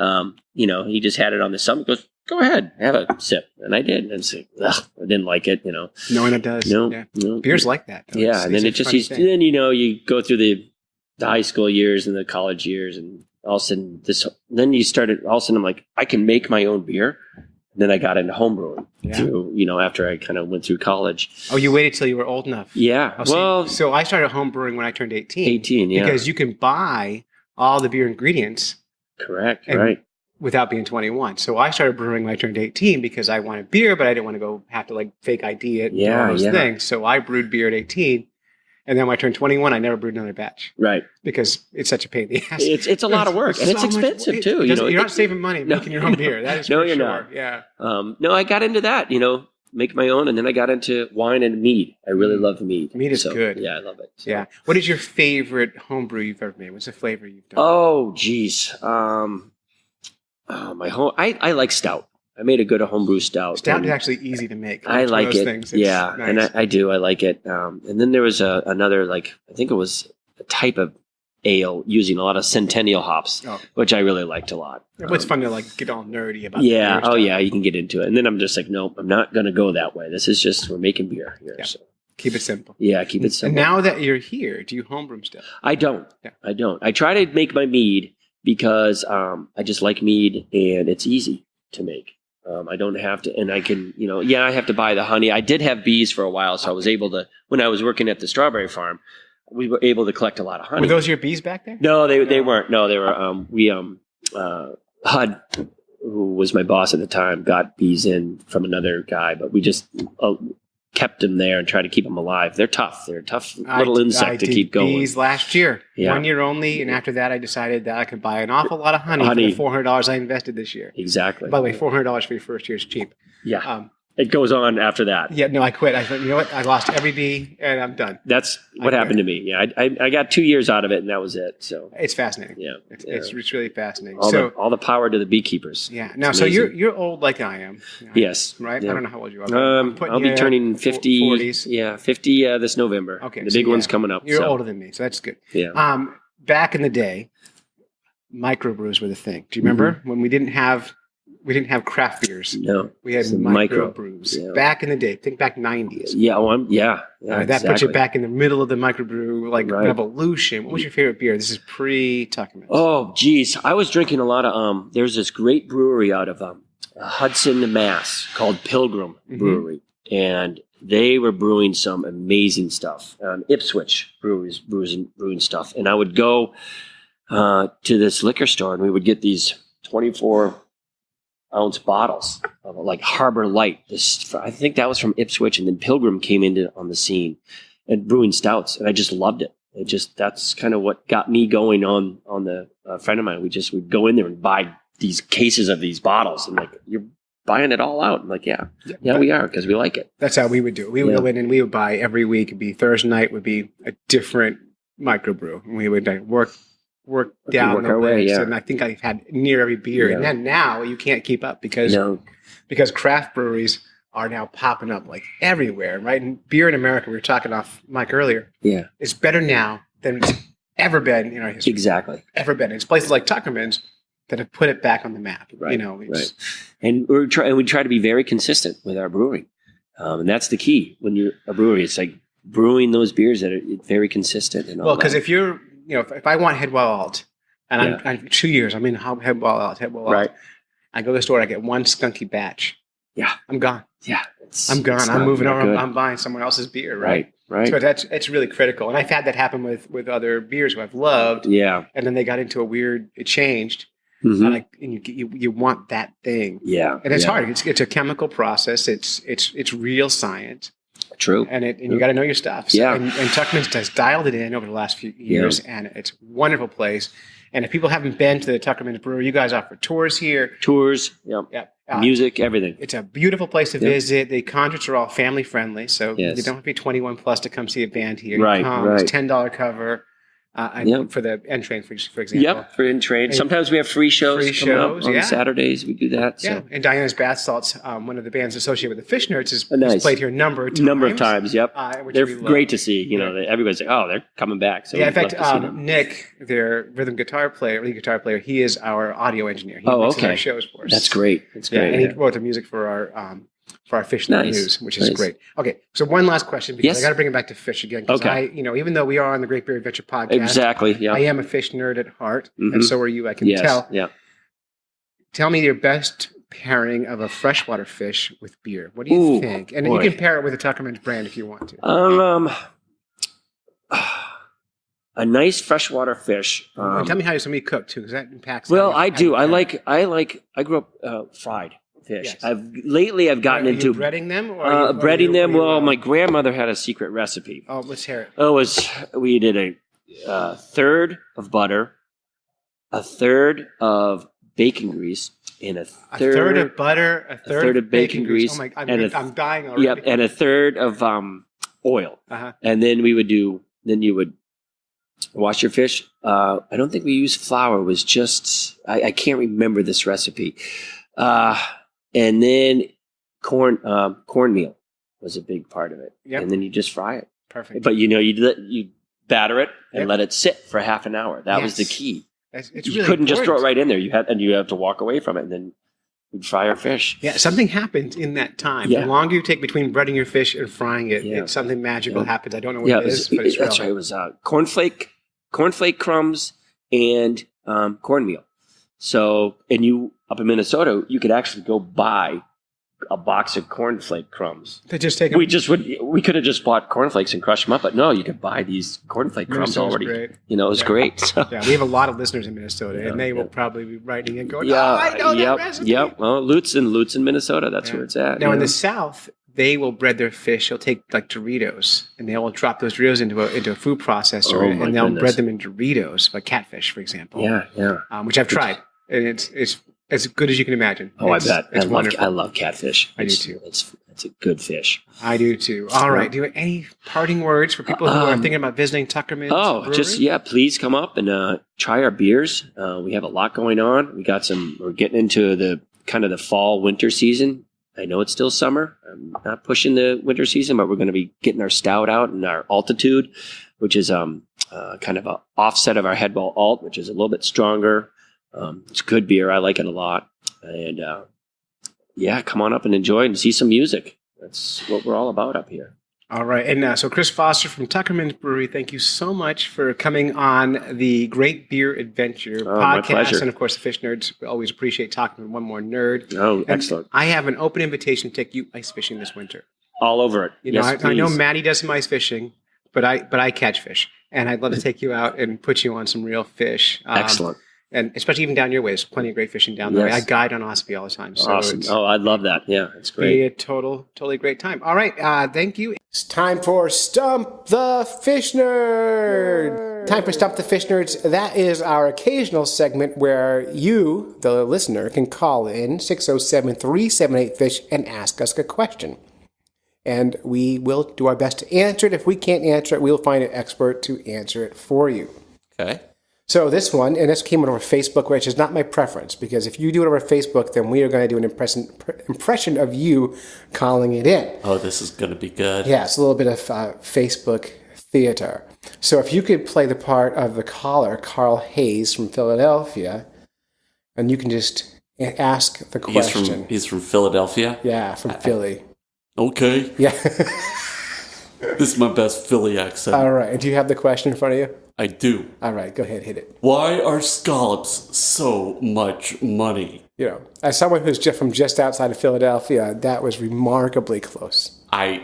He just had it on the summer. He goes, go ahead, have a sip. And I did. And I didn't like it, No one does. No. Beer's like that. Though. Yeah. And then you go through the high school years and the college years, and all of a sudden I'm like, I can make my own beer. And then I got into homebrewing after I kind of went through college. Oh, you waited till you were old enough. Yeah. So I started homebrewing when I turned 18. 18, yeah. Because you can buy all the beer ingredients. Correct. Right. Without being 21. So I started brewing when I turned 18 because I wanted beer, but I didn't want to have to fake ID it and do all those things. So I brewed beer at 18. And then when I turned 21, I never brewed another batch. Right. Because it's such a pain in the ass. It's a lot of work. And it's expensive too. You're not saving money making your own beer. That is for you're sure. not. Yeah. No, I got into that, make my own. And then I got into wine and mead. I really love mead. Mead is good. Yeah, I love it. So. Yeah. What is your favorite homebrew you've ever made? What's the flavor you've done? Oh, geez. I like stout. I made a good homebrew stout. Stout is actually easy to make. I like it. Nice. And I do. I like it. And then there was another, I think it was a type of ale using a lot of Centennial hops, which I really liked a lot. It's fun to get all nerdy about. Yeah. Beer stuff. You can get into it. And then I'm just like, nope, I'm not going to go that way. This is just, we're making beer here. Yeah. So. Keep it simple. Yeah, keep it simple. And now that you're here, do you homebrew stuff? I don't. Yeah. I don't. I try to make my mead because I just like mead and it's easy to make. I don't have to, and I can, I have to buy the honey. I did have bees for a while, so I was able to, when I was working at the strawberry farm, we were able to collect a lot of honey. Were those your bees back there? No, they weren't. No, they were, HUD, who was my boss at the time, got bees in from another guy, but we just kept them there and tried to keep them alive. They're tough. They're a tough little insect to keep going. Bees last year, Yeah. 1 year only, and after that, I decided that I could buy an awful lot of honey. For the $400 I invested this year. Exactly. By the way, $400 for your first year is cheap. Yeah. It goes on after that. Yeah, no, I quit. I thought, you know what? I lost every bee, and I'm done. That's what happened to me. Yeah, I got 2 years out of it, and that was it. So it's fascinating. Yeah, it's really fascinating. All the power to the beekeepers. Yeah. Now, so you're old like I am. Yes. Right. Yeah. I don't know how old you are. I'll be turning 50. 40s. Yeah, 50 this November. Okay. The big one's coming up. You're older than me, so that's good. Yeah. Back in the day, microbrews were the thing. Do you remember when we didn't have craft beers? No. We had microbrews. Yeah. Back in the day, think back 90s. Yeah. That puts you back in the middle of the microbrew Right. revolution. What was your favorite beer? This is pre-Tuckerman. Oh, geez. I was drinking a lot of, there's this great brewery out of Hudson, Mass called Pilgrim Brewery. And they were brewing some amazing stuff. Ipswich Breweries brewing stuff. And I would go to this liquor store and we would get these 24-ounce bottles of like Harbor Light. I think that was from Ipswich, and then Pilgrim came on the scene and brewing stouts, and I just loved it. That's kind of what got me going on the friend of mine. We'd go in there and buy these cases of these bottles, and like, you're buying it all out. I'm like, yeah, we are, because we like it. That's how we would do it. We would go in and we would buy every week. It'd be Thursday night would be a different microbrew, and we would work down the way. list. And I think I've had near every beer. And then now you can't keep up because craft breweries are now popping up like everywhere, right? And beer in America, we were talking off Mike earlier, is better now than it's ever been in our history. Exactly. Ever been. It's places like Tuckerman's that have put it back on the map. Right. And we try to be very consistent with our brewing. And that's the key when you're a brewery. It's like brewing those beers that are very consistent. And well, because if you're, if I want Headwell Alt, and I'm 2 years, I'm in Headwell Alt. Right. I go to the store, I get one skunky batch. Yeah. I'm gone. Yeah. I'm gone. I'm moving on. I'm buying someone else's beer. Right. So it's really critical. And I've had that happen with other beers who I've loved. Yeah. And then they got into it changed. Mm-hmm. And you want that thing. Yeah. And it's hard. It's a chemical process. It's real science. True. And you got to know your stuff. So, and Tuckerman's has dialed it in over the last few years, and it's a wonderful place. And if people haven't been to the Tuckerman's Brewery, you guys offer tours here. Music, everything. It's a beautiful place to visit. The concerts are all family friendly, so you don't have to be 21 plus to come see a band here. Right. It's $10 cover. For the N-Train, for example. Yep, for N-Train. Sometimes we have free shows coming up on Saturdays. We do that. So. Yeah, and Diana's Bath Salts, one of the bands associated with the Fish Nerds, has played here a number of times. Yep. They're great to see. Everybody's like, oh, they're coming back. So in fact, Nick, their lead guitar player, he is our audio engineer. He makes our shows for us. That's great. And he wrote the music for our Fish News, which is great. Okay, so one last question, because I got to bring it back to fish again. Because even though we are on the Great Beer Adventure podcast, I am a fish nerd at heart, and so are you. I can tell. Yeah. Tell me your best pairing of a freshwater fish with beer. What do you think? And you can pair it with a Tuckerman's brand if you want to. A nice freshwater fish. And tell me how somebody cook too, because that impacts. Well, I do. I grew up fried fish. Yes. I've gotten into breading them. Breading them. Well, my grandmother had a secret recipe. Oh, let's hear it. We did a third of butter, a third of bacon grease, and a third of butter, a third of bacon grease. Oh my! I'm dying already. Yep, and a third of oil. And then you would wash your fish. I don't think we used flour. It was just I can't remember this recipe. And then cornmeal was a big part of it. Yep. And then you just fry it. Perfect. But you batter it and let it sit for half an hour. That was the key. You couldn't just throw it right in there. You have to walk away from it, and then we'd fry our fish. Yeah, something happens in that time. The longer you take between breading your fish and frying it, something magical happens. I don't know what it is, but it's real. That's right. It was cornflake crumbs and cornmeal. So, and you up in Minnesota, you could actually go buy a box of cornflake crumbs. They just take them. We could have just bought cornflakes and crushed them up, but no, you could buy these cornflake crumbs already. Great. It was great. So. Yeah, we have a lot of listeners in Minnesota, and they will probably be writing and going, I know that recipe. Yep. Well, Lutz in Minnesota, that's where it's at. Now, in the South, they will bread their fish. They'll take like Doritos, and they will drop those Doritos into a food processor, and they'll bread them in Doritos, like catfish, for example. Which I've tried, and it's as good as you can imagine. Oh, I bet. I love catfish. I do too. It's a good fish. I do too. All right. Do you have any parting words for people who are thinking about visiting Tuckerman's Brewery? Please come up and try our beers. We have a lot going on. We're getting into the kind of the fall winter season. I know it's still summer. I'm not pushing the winter season, but we're going to be getting our stout out and our altitude, which is kind of an offset of our Headwell Alt, which is a little bit stronger. It's good beer. I like it a lot. And come on up and enjoy and see some music. That's what we're all about up here. All right. And so Chris Foster from Tuckerman's Brewery, thank you so much for coming on the Great Beer Adventure podcast. My pleasure. And of course, the Fish Nerds, we always appreciate talking with one more nerd. Oh, excellent. I have an open invitation to take you ice fishing this winter. All over it. You know, Yes, I know please. Maddie does some ice fishing, but I catch fish, and I'd love to take you out and put you on some real fish. Excellent. And especially even down your way, there's plenty of great fishing down there. Yes. I guide on Ospey all the time, so Awesome. it's Oh, I love that. Yeah, it's be great. a totally great time. All right, thank you. It's time for Stump the Fish Nerd. Time for Stump the Fish Nerds. That is our occasional segment where you, the listener, can call in 607-378-FISH and ask us a question. And we will do our best to answer it. If we can't answer it, we'll find an expert to answer it for you. Okay. So this one, and this came over Facebook, which is not my preference, because if you do it over Facebook, then we are going to do an impression of you calling it in. Oh, this is going to be good. Yeah, it's a little bit of Facebook theater. So if you could play the part of the caller, Carl Hayes from Philadelphia, and you can just ask the question. He's from Philadelphia? Yeah, from Philly. Okay. Yeah. This is my best Philly accent. All right. Do you have the question in front of you? I do. All right. Go ahead. Hit it. Why are scallops so much money? You know, as someone who's just from just outside of Philadelphia, that was remarkably close. I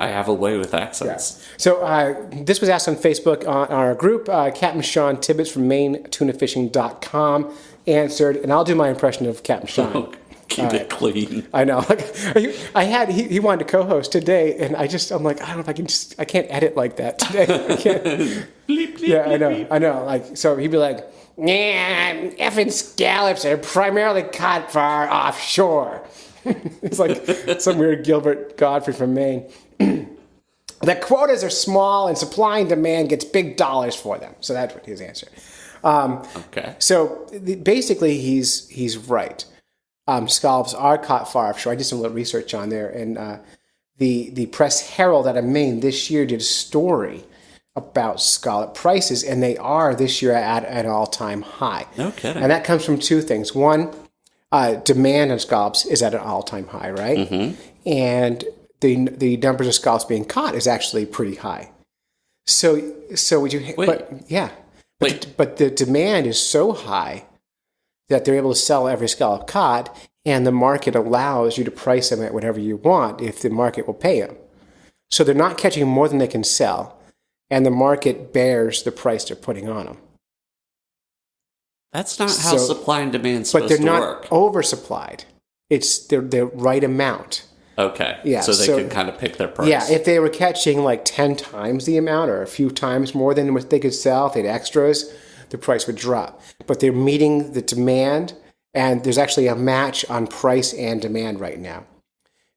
have a way with accents. Yes. So this was asked on Facebook on our group. Captain Sean Tibbetts from MaineTunaFishing.com answered, and I'll do my impression of Captain Sean. Keep it clean. I know. He wanted to co-host today, and I'm like, I don't know if I can't edit like that today. I can't. Bleep, bleep, Yeah, bleep, I know. Like, so he'd be like, yeah, effing scallops are primarily caught far offshore. It's like some weird Gilbert Godfrey from Maine. The quotas are small, and supply and demand gets big dollars for them. So that's what his answer. Okay. So basically, he's right. Scallops are caught far offshore. I did some little research on there, and the Press Herald out of Maine this year did a story about scallop prices, and they are this year at an all-time high. No kidding. And that comes from two things. One, demand on scallops is at an all-time high, right? Mm-hmm. And the numbers of scallops being caught is actually pretty high. So would you? Wait. But the demand is so high that they're able to sell every scallop caught, and the market allows you to price them at whatever you want if the market will pay them. So they're not catching more than they can sell, and the market bears the price they're putting on them. That's not how supply and demand is supposed to work. But they're not oversupplied. It's the right amount. Okay. Yeah, so they can kind of pick their price. Yeah, if they were catching like 10 times the amount or a few times more than what they could sell, if they had extras, the price would drop. But they're meeting the demand, and there's actually a match on price and demand right now.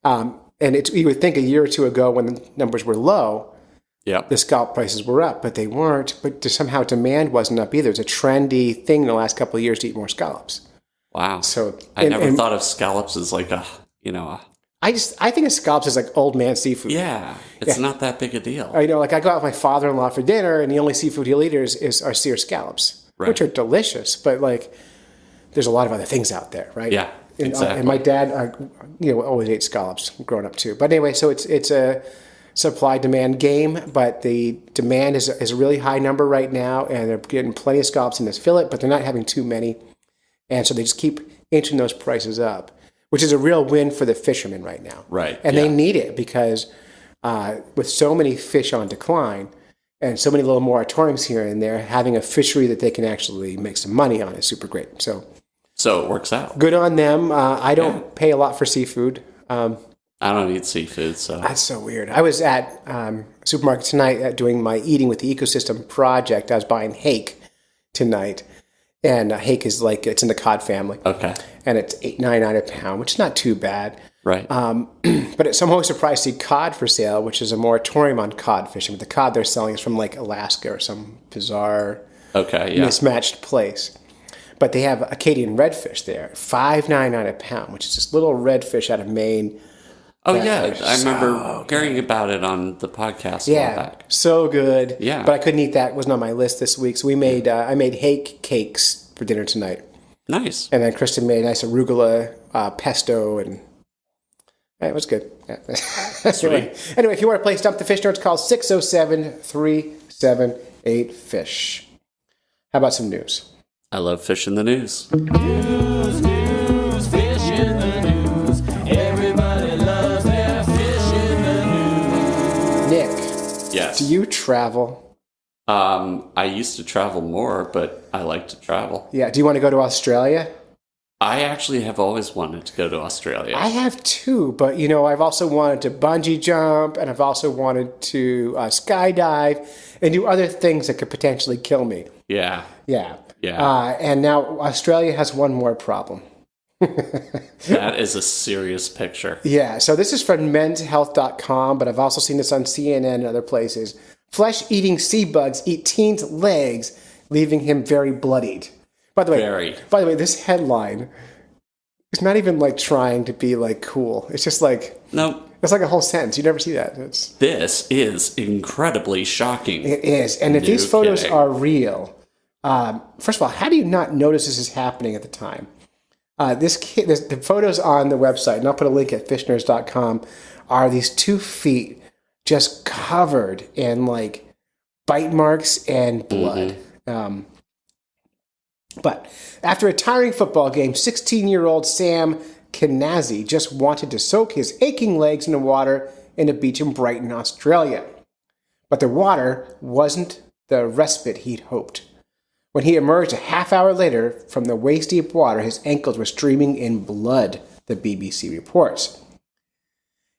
And you would think a year or two ago when the numbers were low, the scallop prices were up, but they weren't. But somehow demand wasn't up either. It's a trendy thing in the last couple of years to eat more scallops. Wow. So I never thought of scallops as like I think of scallops as like old man seafood. Yeah, it's not that big a deal. I know, like I go out with my father-in-law for dinner, and the only seafood he'll eat are seared scallops, which are delicious. But like, there's a lot of other things out there, right? Yeah, exactly. And my dad, always ate scallops growing up too. But anyway, so it's a supply-demand game, but the demand is a really high number right now, and they're getting plenty of scallops in this fillet, but they're not having too many, and so they just keep inching those prices up, which is a real win for the fishermen right now. Right. And they need it because with so many fish on decline and so many little moratoriums here and there, having a fishery that they can actually make some money on is super great. So it works out. Good on them. I don't pay a lot for seafood. I don't eat seafood, so. That's so weird. I was at a supermarket tonight doing my Eating with the Ecosystem project. I was buying hake tonight. And hake is it's in the cod family. Okay. And it's $8.99 a pound, which is not too bad. Right. But I'm always surprised to see cod for sale, which is a moratorium on cod fishing. But the cod they're selling is from like Alaska or some bizarre mismatched place. But they have Acadian redfish there, $5.99 a pound, which is this little redfish out of Maine. Oh, yeah. I remember hearing about it on the podcast. So good. Yeah. But I couldn't eat that. It wasn't on my list this week. So I made hake cakes for dinner tonight. Nice. And then Kristen made a nice arugula pesto, and it was good. Yeah. Anyway, if you want to play Stump the Fish Nerds, call 607-378-FISH. How about some news? I love fish in the news. News, fish in the news. Everybody loves their fish in the Yes. Do you travel? I used to travel more, but I like to travel. Yeah. Do you want to go to Australia? I actually have always wanted to go to Australia. I have too, but I've also wanted to bungee jump, and I've also wanted to skydive and do other things that could potentially kill me. Yeah. Yeah. Yeah. And now Australia has one more problem. That is a serious picture. Yeah. So this is from menshealth.com, but I've also seen this on CNN and other places. Flesh-eating sea bugs eat teen's legs, leaving him very bloodied. By the way, this headline is not even like trying to be like cool. It's just like no. It's like a whole sentence. You never see that. This is incredibly shocking. It is, and if these photos are real, first of all, how do you not notice this is happening at the time? The photos on the website, and I'll put a link at fishnerds.com, are these 2 feet just covered in like bite marks and blood. Mm-hmm. But after a tiring football game, 16-year-old Sam Kenazi just wanted to soak his aching legs in the water in a beach in Brighton, Australia. But the water wasn't the respite he'd hoped. When he emerged a half hour later from the waist-deep water, his ankles were streaming in blood, the BBC reports.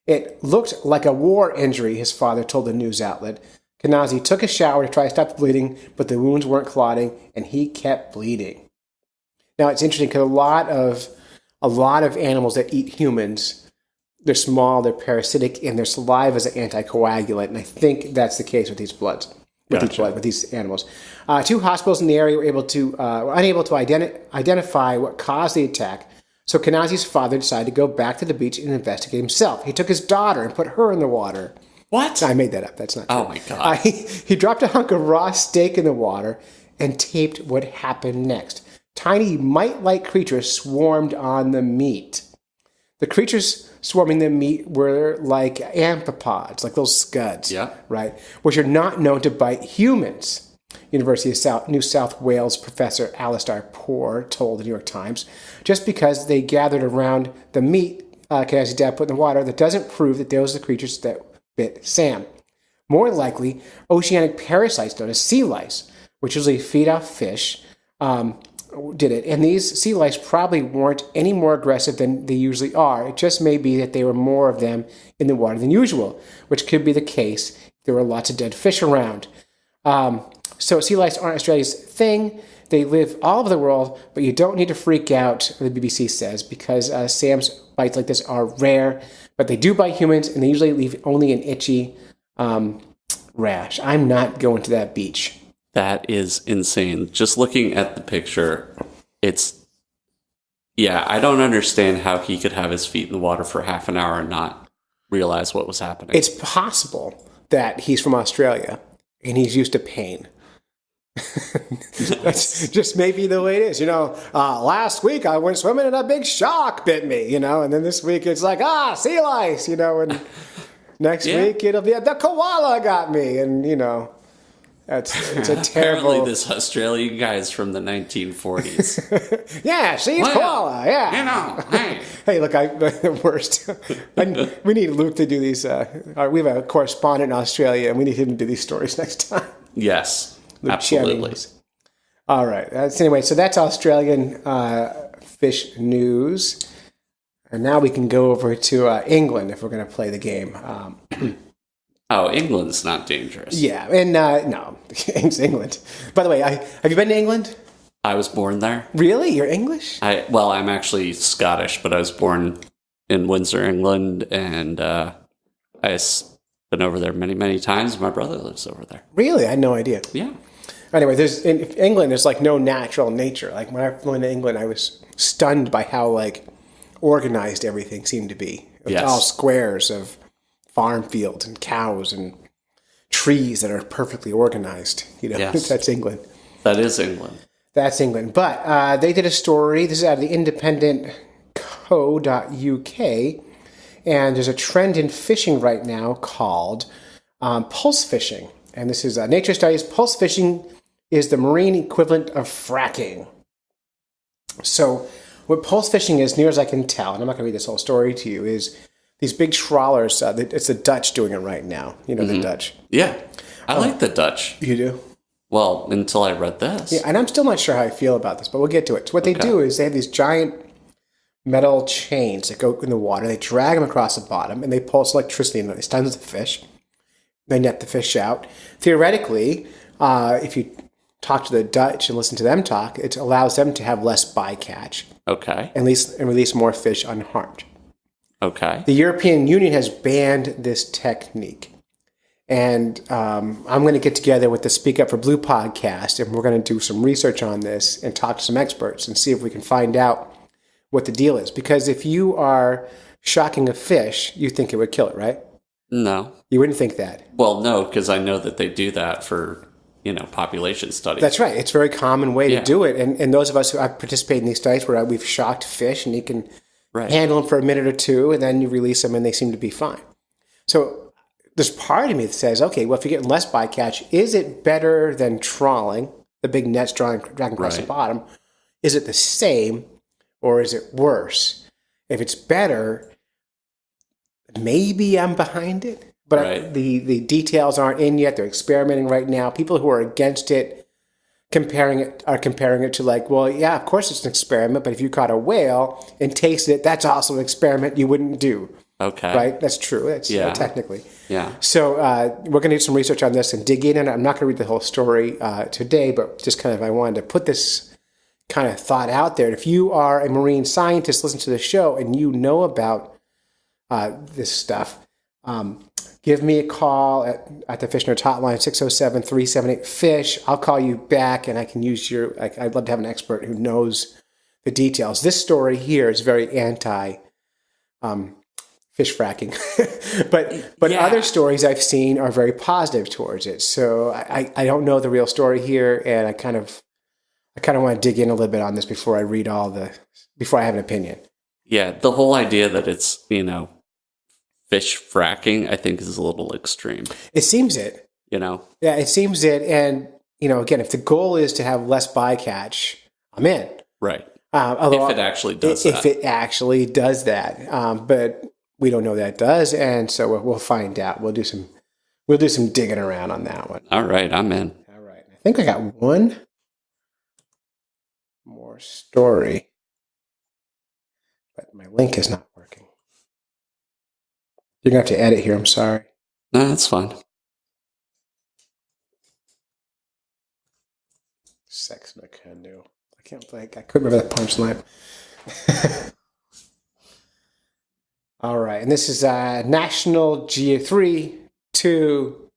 It looked like a war injury, his father told the news outlet. Kenazi took a shower to try to stop the bleeding, but the wounds weren't clotting, and he kept bleeding. Now, it's interesting because a lot of animals that eat humans, they're small, they're parasitic, and their saliva is an anticoagulant, and I think that's the case with these bloods. With these animals. 2 hospitals in the area were unable to identify what caused the attack, so Kenazi's father decided to go back to the beach and investigate himself. He took his daughter and put her in the water. What? I made that up. That's not true. Oh, my God. He dropped a hunk of raw steak in the water and taped what happened next. Tiny mite-like creatures swarmed on the meat. The creatures swarming the meat were like amphipods, like little scuds, right? Which are not known to bite humans. University of New South Wales professor Alistair Poor told the New York Times, just because they gathered around the meat Kenazi's dad put in the water, that doesn't prove that those are the creatures that bit Sam. More likely, oceanic parasites known as sea lice, which usually feed off fish, did it. And these sea lice probably weren't any more aggressive than they usually are. It just may be that there were more of them in the water than usual, which could be the case if there were lots of dead fish around. So sea lice aren't Australia's thing. They live all over the world, but you don't need to freak out, the BBC says, because Sam's bites like this are rare, but they do bite humans, and they usually leave only an itchy rash. I'm not going to that beach. That is insane. Just looking at the picture, I don't understand how he could have his feet in the water for half an hour and not realize what was happening. It's possible that he's from Australia and he's used to pain. That's just maybe the way it is. Last week I went swimming and a big shark bit me, and then this week it's like, sea lice, and next week it'll be the koala got me, and it's a terrible. Apparently, this Australian guy is from the 1940s. Yeah, she's koala. Yeah, Hey. Hey, look, I'm the worst. We need Luke to do these. We have a correspondent in Australia, and we need him to do these stories next time. Yes, Luke absolutely. Jennings. All right. So that's Australian fish news, and now we can go over to England if we're going to play the game. Oh, England's not dangerous. Yeah, and no, it's England. By the way, have you been to England? I was born there. Really? You're English? I'm actually Scottish, but I was born in Windsor, England, and I've been over there many, many times. My brother lives over there. Really? I had no idea. Yeah. Anyway, in England, there's like no natural nature. Like when I flew into England, I was stunned by how like organized everything seemed to be. It's all squares of farm fields and cows and trees that are perfectly organized. Yes. That's England. That is England. That's England. But they did a story. This is out of the independent.co.uk. And there's a trend in fishing right now called pulse fishing. And this is Nature Studies. Pulse fishing is the marine equivalent of fracking. So what pulse fishing is, near as I can tell, and I'm not going to read this whole story to you, is these big trawlers. It's the Dutch doing it right now. The Dutch. Yeah. I like the Dutch. You do? Well, until I read this. Yeah, and I'm still not sure how I feel about this, but we'll get to it. So what they do is they have these giant metal chains that go in the water. They drag them across the bottom, and they pulse electricity into these tons of fish. They net the fish out. Theoretically, if you talk to the Dutch and listen to them talk, it allows them to have less bycatch. Okay. And release more fish unharmed. Okay. The European Union has banned this technique. And I'm going to get together with the Speak Up for Blue podcast, and we're going to do some research on this and talk to some experts and see if we can find out what the deal is. Because if you are shocking a fish, you think it would kill it, right? No. You wouldn't think that. Well, no, because I know that they do that for, population studies. That's right. It's a very common way to do it. And those of us who have participated in these studies where we've shocked fish and you can handle them for a minute or two and then you release them and they seem to be fine. So there's part of me that says, okay, well, if you're getting less bycatch, is it better than trawling, the big nets dragging across the bottom? Is it the same or is it worse? If it's better, maybe I'm behind it. But the details aren't in yet. They're experimenting right now. People who are against it are comparing it to like, well, yeah, of course it's an experiment, but if you caught a whale and tasted it, that's also an experiment you wouldn't do. Okay. Right? That's true. That's technically. Yeah. So we're going to do some research on this and dig in. And I'm not going to read the whole story today, but just kind of I wanted to put this kind of thought out there. If you are a marine scientist, listen to the show, and you know about this stuff, give me a call at the Fish Nerds hotline, 607-378-FISH. I'll call you back, and I can use I'd love to have an expert who knows the details. This story here is very anti fish fracking. but other stories I've seen are very positive towards it. So I don't know the real story here, and I kind of want to dig in a little bit on this before I read before I have an opinion. Yeah, the whole idea that it's, fish fracking, I think, is a little extreme. It seems it. Yeah, it seems it. And, again, if the goal is to have less bycatch, I'm in. Right. Although, if it actually does that. If it actually does that. But we don't know that it does. And so we'll find out. We'll do some digging around on that one. All right. I'm in. All right. I think I got one more story. But my link is not working. You're going to have to edit here. I'm sorry. No, that's fine. Sex in a canoe. I couldn't remember that punchline. All right. And this is National Geographic 3, 2.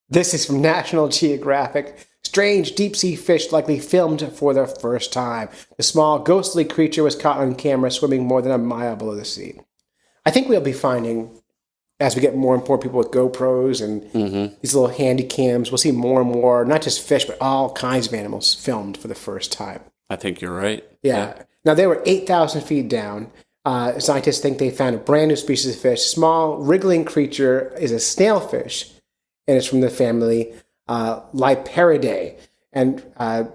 This is from National Geographic. Strange deep-sea fish likely filmed for the first time. The small, ghostly creature was caught on camera swimming more than a mile below the sea. I think we'll be finding, as we get more and more people with GoPros and these little handy cams, we'll see more and more, not just fish, but all kinds of animals filmed for the first time. I think you're right. Yeah. Now, they were 8,000 feet down. Scientists think they found a brand new species of fish. Small, wriggling creature is a snailfish, and it's from the family Liparidae. And I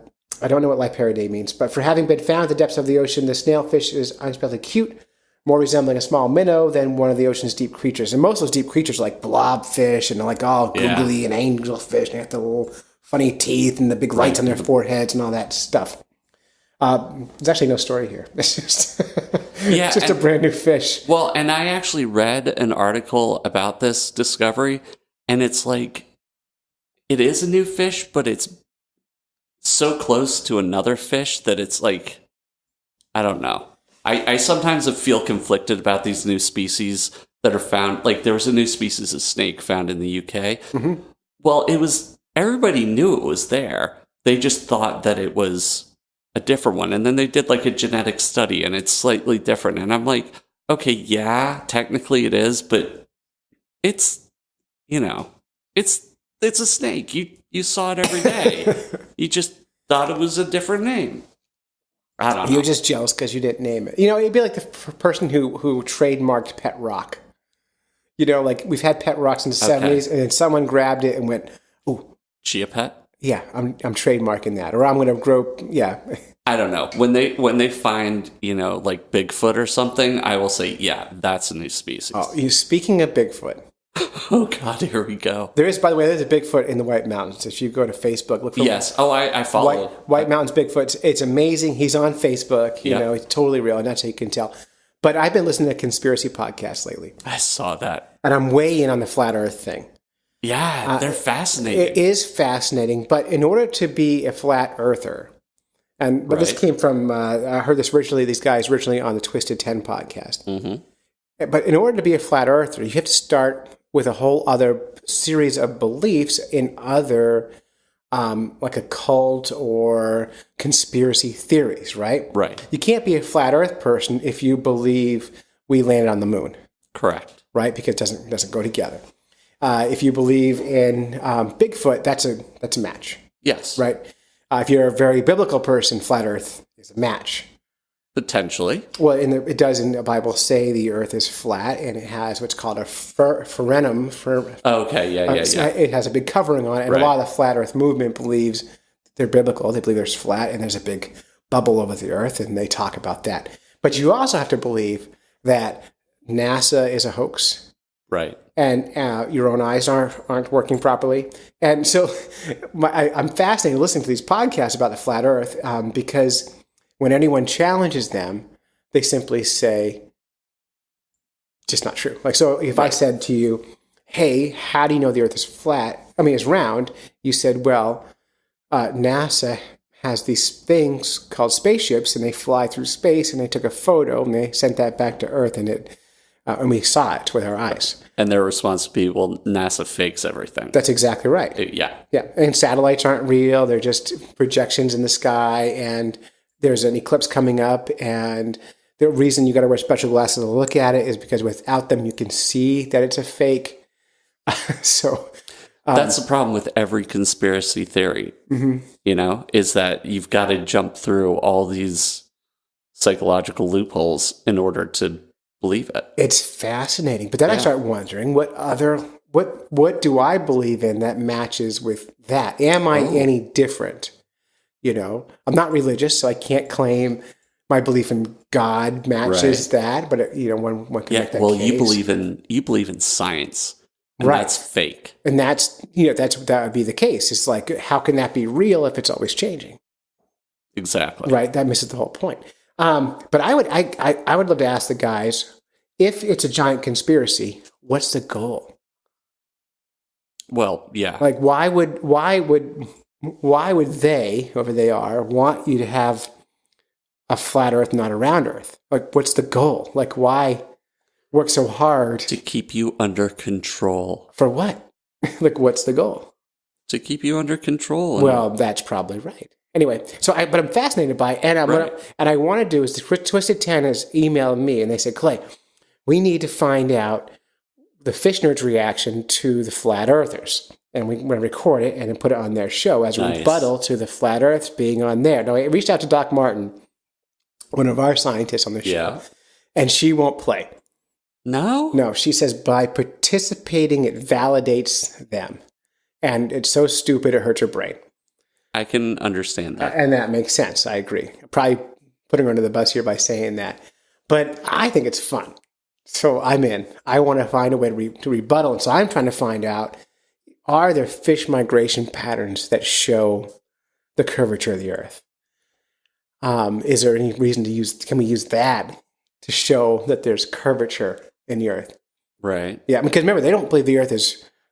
don't know what Liparidae means, but for having been found at the depths of the ocean, the snailfish is unexpectedly cute, more resembling a small minnow than one of the ocean's deep creatures. And most of those deep creatures are like blobfish and they're like all googly and angelfish. And they have the little funny teeth and the big lights on their foreheads and all that stuff. There's actually no story here. It's just, it's just a brand new fish. Well, and I actually read an article about this discovery, and it's like, it is a new fish, but it's so close to another fish that it's like, I don't know. I sometimes feel conflicted about these new species that are found. Like, there was a new species of snake found in the UK. Mm-hmm. Well, everybody knew it was there. They just thought that it was a different one. And then they did like a genetic study and it's slightly different. And I'm like, okay, yeah, technically it is, but it's, it's a snake. You saw it every day. You just thought it was a different name. I don't know. You're just jealous because you didn't name it. It'd be like the person who trademarked Pet Rock. Like we've had Pet Rocks in the 70s, and then someone grabbed it and went, "Ooh, Chia Pet." Yeah, I'm trademarking that, or I'm going to grow. Yeah, I don't know. When they find like Bigfoot or something, I will say, yeah, that's a new species. Oh, speaking of Bigfoot, Oh, God, here we go. There is, by the way, there's a Bigfoot in the White Mountains. If you go to Facebook, look for Yes. Oh, I follow. White Mountains Bigfoot. It's amazing. He's on Facebook. You Yeah. know, he's totally real, and that's how you can tell. But I've been listening to conspiracy podcasts lately, I saw that. and I'm way in on the flat Earth thing. Yeah, they're fascinating. It is fascinating, but in order to be a flat earther, but this Right. came from, I heard this originally, these guys originally on the Twisted 10 podcast. Mm-hmm. But in order to be a flat earther, you have to start with a whole other series of beliefs in other, like occult or conspiracy theories, right? Right. You can't be a flat earth person if you believe we landed on the moon, Correct. right? Because it doesn't go together. If you believe in Bigfoot, that's a match, Yes. right? If you're a very biblical person, flat Earth is a match. Potentially. Well, it does in the Bible say the Earth is flat, and it has what's called a forenum. Okay. Yeah. It has a big covering on it, and Right. a lot of the flat Earth movement believes they're biblical. They believe there's flat, and there's a big bubble over the Earth, and they talk about that. But you also have to believe that NASA is a hoax. Right. And your own eyes aren't working properly. And so I'm fascinated listening to these podcasts about the flat Earth because when anyone challenges them, they simply say, just not true. Like, so if I said to you, hey, how do you know the Earth is flat? I mean, it's round. You said, well, NASA has these things called spaceships, and they fly through space, and they took a photo, and they sent that back to Earth, and we saw it with our eyes. And their response would be, well, NASA fakes everything. That's exactly right. Yeah. Yeah, and satellites aren't real. They're just projections in the sky, and there's an eclipse coming up, and the reason you got to wear special glasses to look at it is because without them, you can see that it's a fake. So that's the problem with every conspiracy theory, you know, is that you've got to jump through all these psychological loopholes in order to believe it. It's fascinating. But then I start wondering, what do I believe in that matches with that? Am I any different? You know, I'm not religious, so I can't claim my belief in God matches that. But you know, one can make that case. you believe in science, and Right. that's fake. And that would be the case. It's like, how can that be real if it's always changing? Exactly. Right. That misses the whole point. But I would love to ask the guys, if it's a giant conspiracy, what's the goal? Well, yeah. Like, why would they, whoever they are, want you to have a flat Earth, not a round Earth? Like, what's the goal? Like, why work so hard To keep you under control. for what? Like, what's the goal? To keep you under control. Well, that's probably right. Anyway, but I'm fascinated by it, and I want to do is Twisted 10 has emailed me, and they said, Clay, we need to find out the Fish Nerds' reaction to the flat earthers. And we're going to record it and then put it on their show as a rebuttal to the flat earths being on there. Now, I reached out to Doc Martin, one of our scientists on the show, and she won't play. No? No, she says by participating, it validates them. And it's so stupid it hurts her brain. I can understand that. And that makes sense. I agree. Probably putting her under the bus here by saying that. But I think it's fun. So I'm in. I want to find a way to rebuttal. And so I'm trying to find out, are there fish migration patterns that show the curvature of the Earth? Is there any reason can we use that to show that there's curvature in the Earth? Right. Yeah, because remember, they don't believe the Earth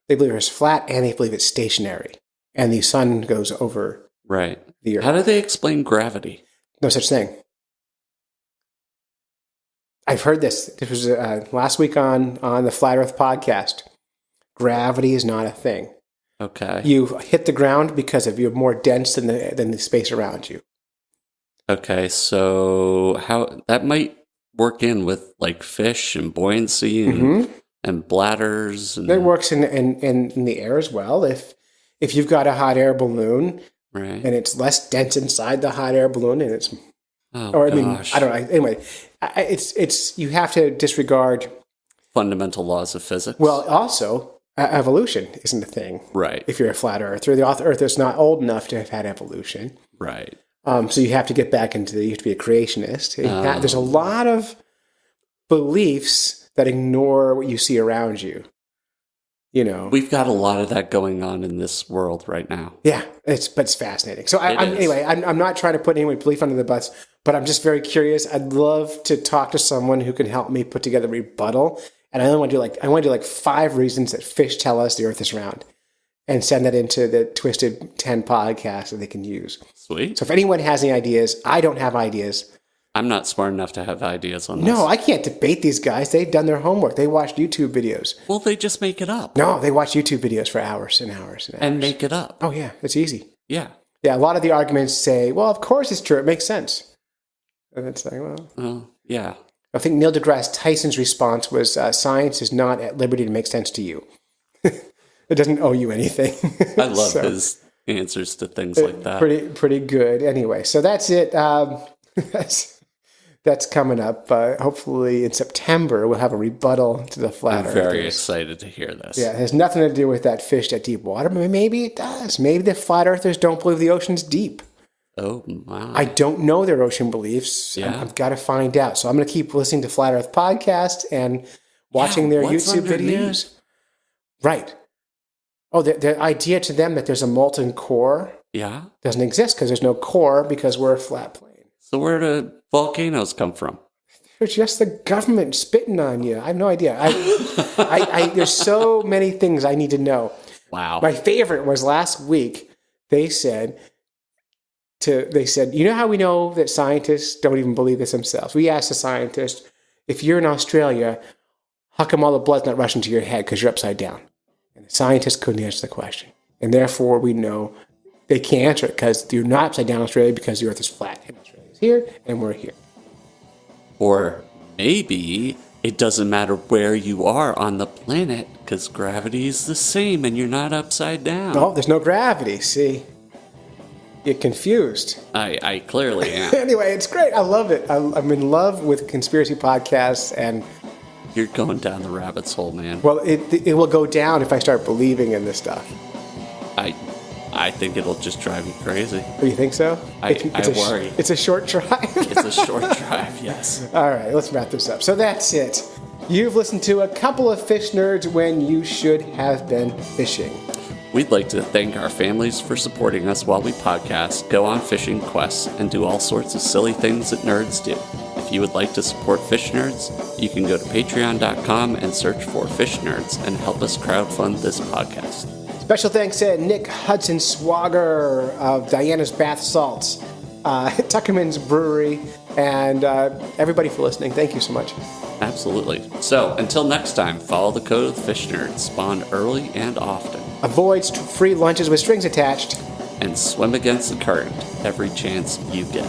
they believe it's flat, and they believe it's stationary. And the sun goes over the Earth. How do they explain gravity? No such thing. I've heard this. This was last week on the Flat Earth podcast. Gravity is not a thing. Okay. You hit the ground because you're more dense than the space around you. Okay, so how that might work in with like fish and buoyancy and bladders. And, It works in the air as well. If you've got a hot air balloon and it's less dense inside the hot air balloon, and it's I don't know. Anyway, it's you have to disregard fundamental laws of physics. Well, also evolution isn't a thing, right? If you're a flat earther, the Earth is not old enough to have had evolution, right? So you have to get back into you have to be a creationist. There's a lot of beliefs that ignore what you see around you. you know. We've got a lot of that going on in this world right now. Yeah, it's fascinating. So I'm not trying to put anyone's belief under the bus, but I'm just very curious. I'd love to talk to someone who can help me put together a rebuttal. And I want to do like 5 reasons that fish tell us the Earth is round, and send that into the Twisted 10 podcast that they can use. Sweet. So if anyone has any ideas, I don't have ideas. I'm not smart enough to have ideas on this. No, I can't debate these guys. They've done their homework. They watched YouTube videos. Well, they just make it up. No, they watch YouTube videos for hours and hours and hours. And make it up. Oh, yeah. It's easy. Yeah. Yeah, a lot of the arguments say, well, of course it's true. It makes sense. And it's like, well... yeah. I think Neil deGrasse Tyson's response was, science is not at liberty to make sense to you. It doesn't owe you anything. I love his answers to things like that. Pretty good. Anyway, so that's it. That's coming up. Hopefully in September, we'll have a rebuttal to the flat Earthers. I'm very excited to hear this. Yeah, it has nothing to do with that fish at deep water. Maybe it does. Maybe the flat earthers don't believe the ocean's deep. Oh, wow. I don't know their ocean beliefs. Yeah. I've got to find out. So I'm going to keep listening to Flat Earth Podcast and watching their YouTube videos. Right. Oh, the idea to them that there's a molten core doesn't exist because there's no core because we're a flat plane. So where do volcanoes come from? They're just the government spitting on you. I have no idea. There's so many things I need to know. Wow. My favorite was last week. They said, you know how we know that scientists don't even believe this themselves? We asked a scientist, if you're in Australia, how come all the blood's not rushing to your head because you're upside down? And the scientist couldn't answer the question. And therefore, we know they can't answer it because you're not upside down in Australia because the Earth is flat. And Australia's here, and we're here. Or maybe it doesn't matter where you are on the planet because gravity is the same and you're not upside down. No, there's no gravity, see? Get confused. I clearly am. Anyway, it's great. I love it. I'm in love with conspiracy podcasts, and you're going down the rabbit's hole, man. Well, it will go down if I start believing in this stuff. I think it'll just drive you crazy. Oh, you think so? I worry. It's a short drive. It's a short drive, yes. All right, let's wrap this up. So that's it. You've listened to a couple of fish nerds when you should have been fishing. We'd like to thank our families for supporting us while we podcast, go on fishing quests, and do all sorts of silly things that nerds do. If you would like to support Fish Nerds, you can go to patreon.com and search for Fish Nerds and help us crowdfund this podcast. Special thanks to Nick Hudson Swagger of Diana's Bath Salts, Tuckerman's Brewery, and everybody for listening. Thank you so much. Absolutely. So, until next time, follow the code of the Fish Nerds, spawn early and often. Avoid free lunches with strings attached. And swim against the current every chance you get.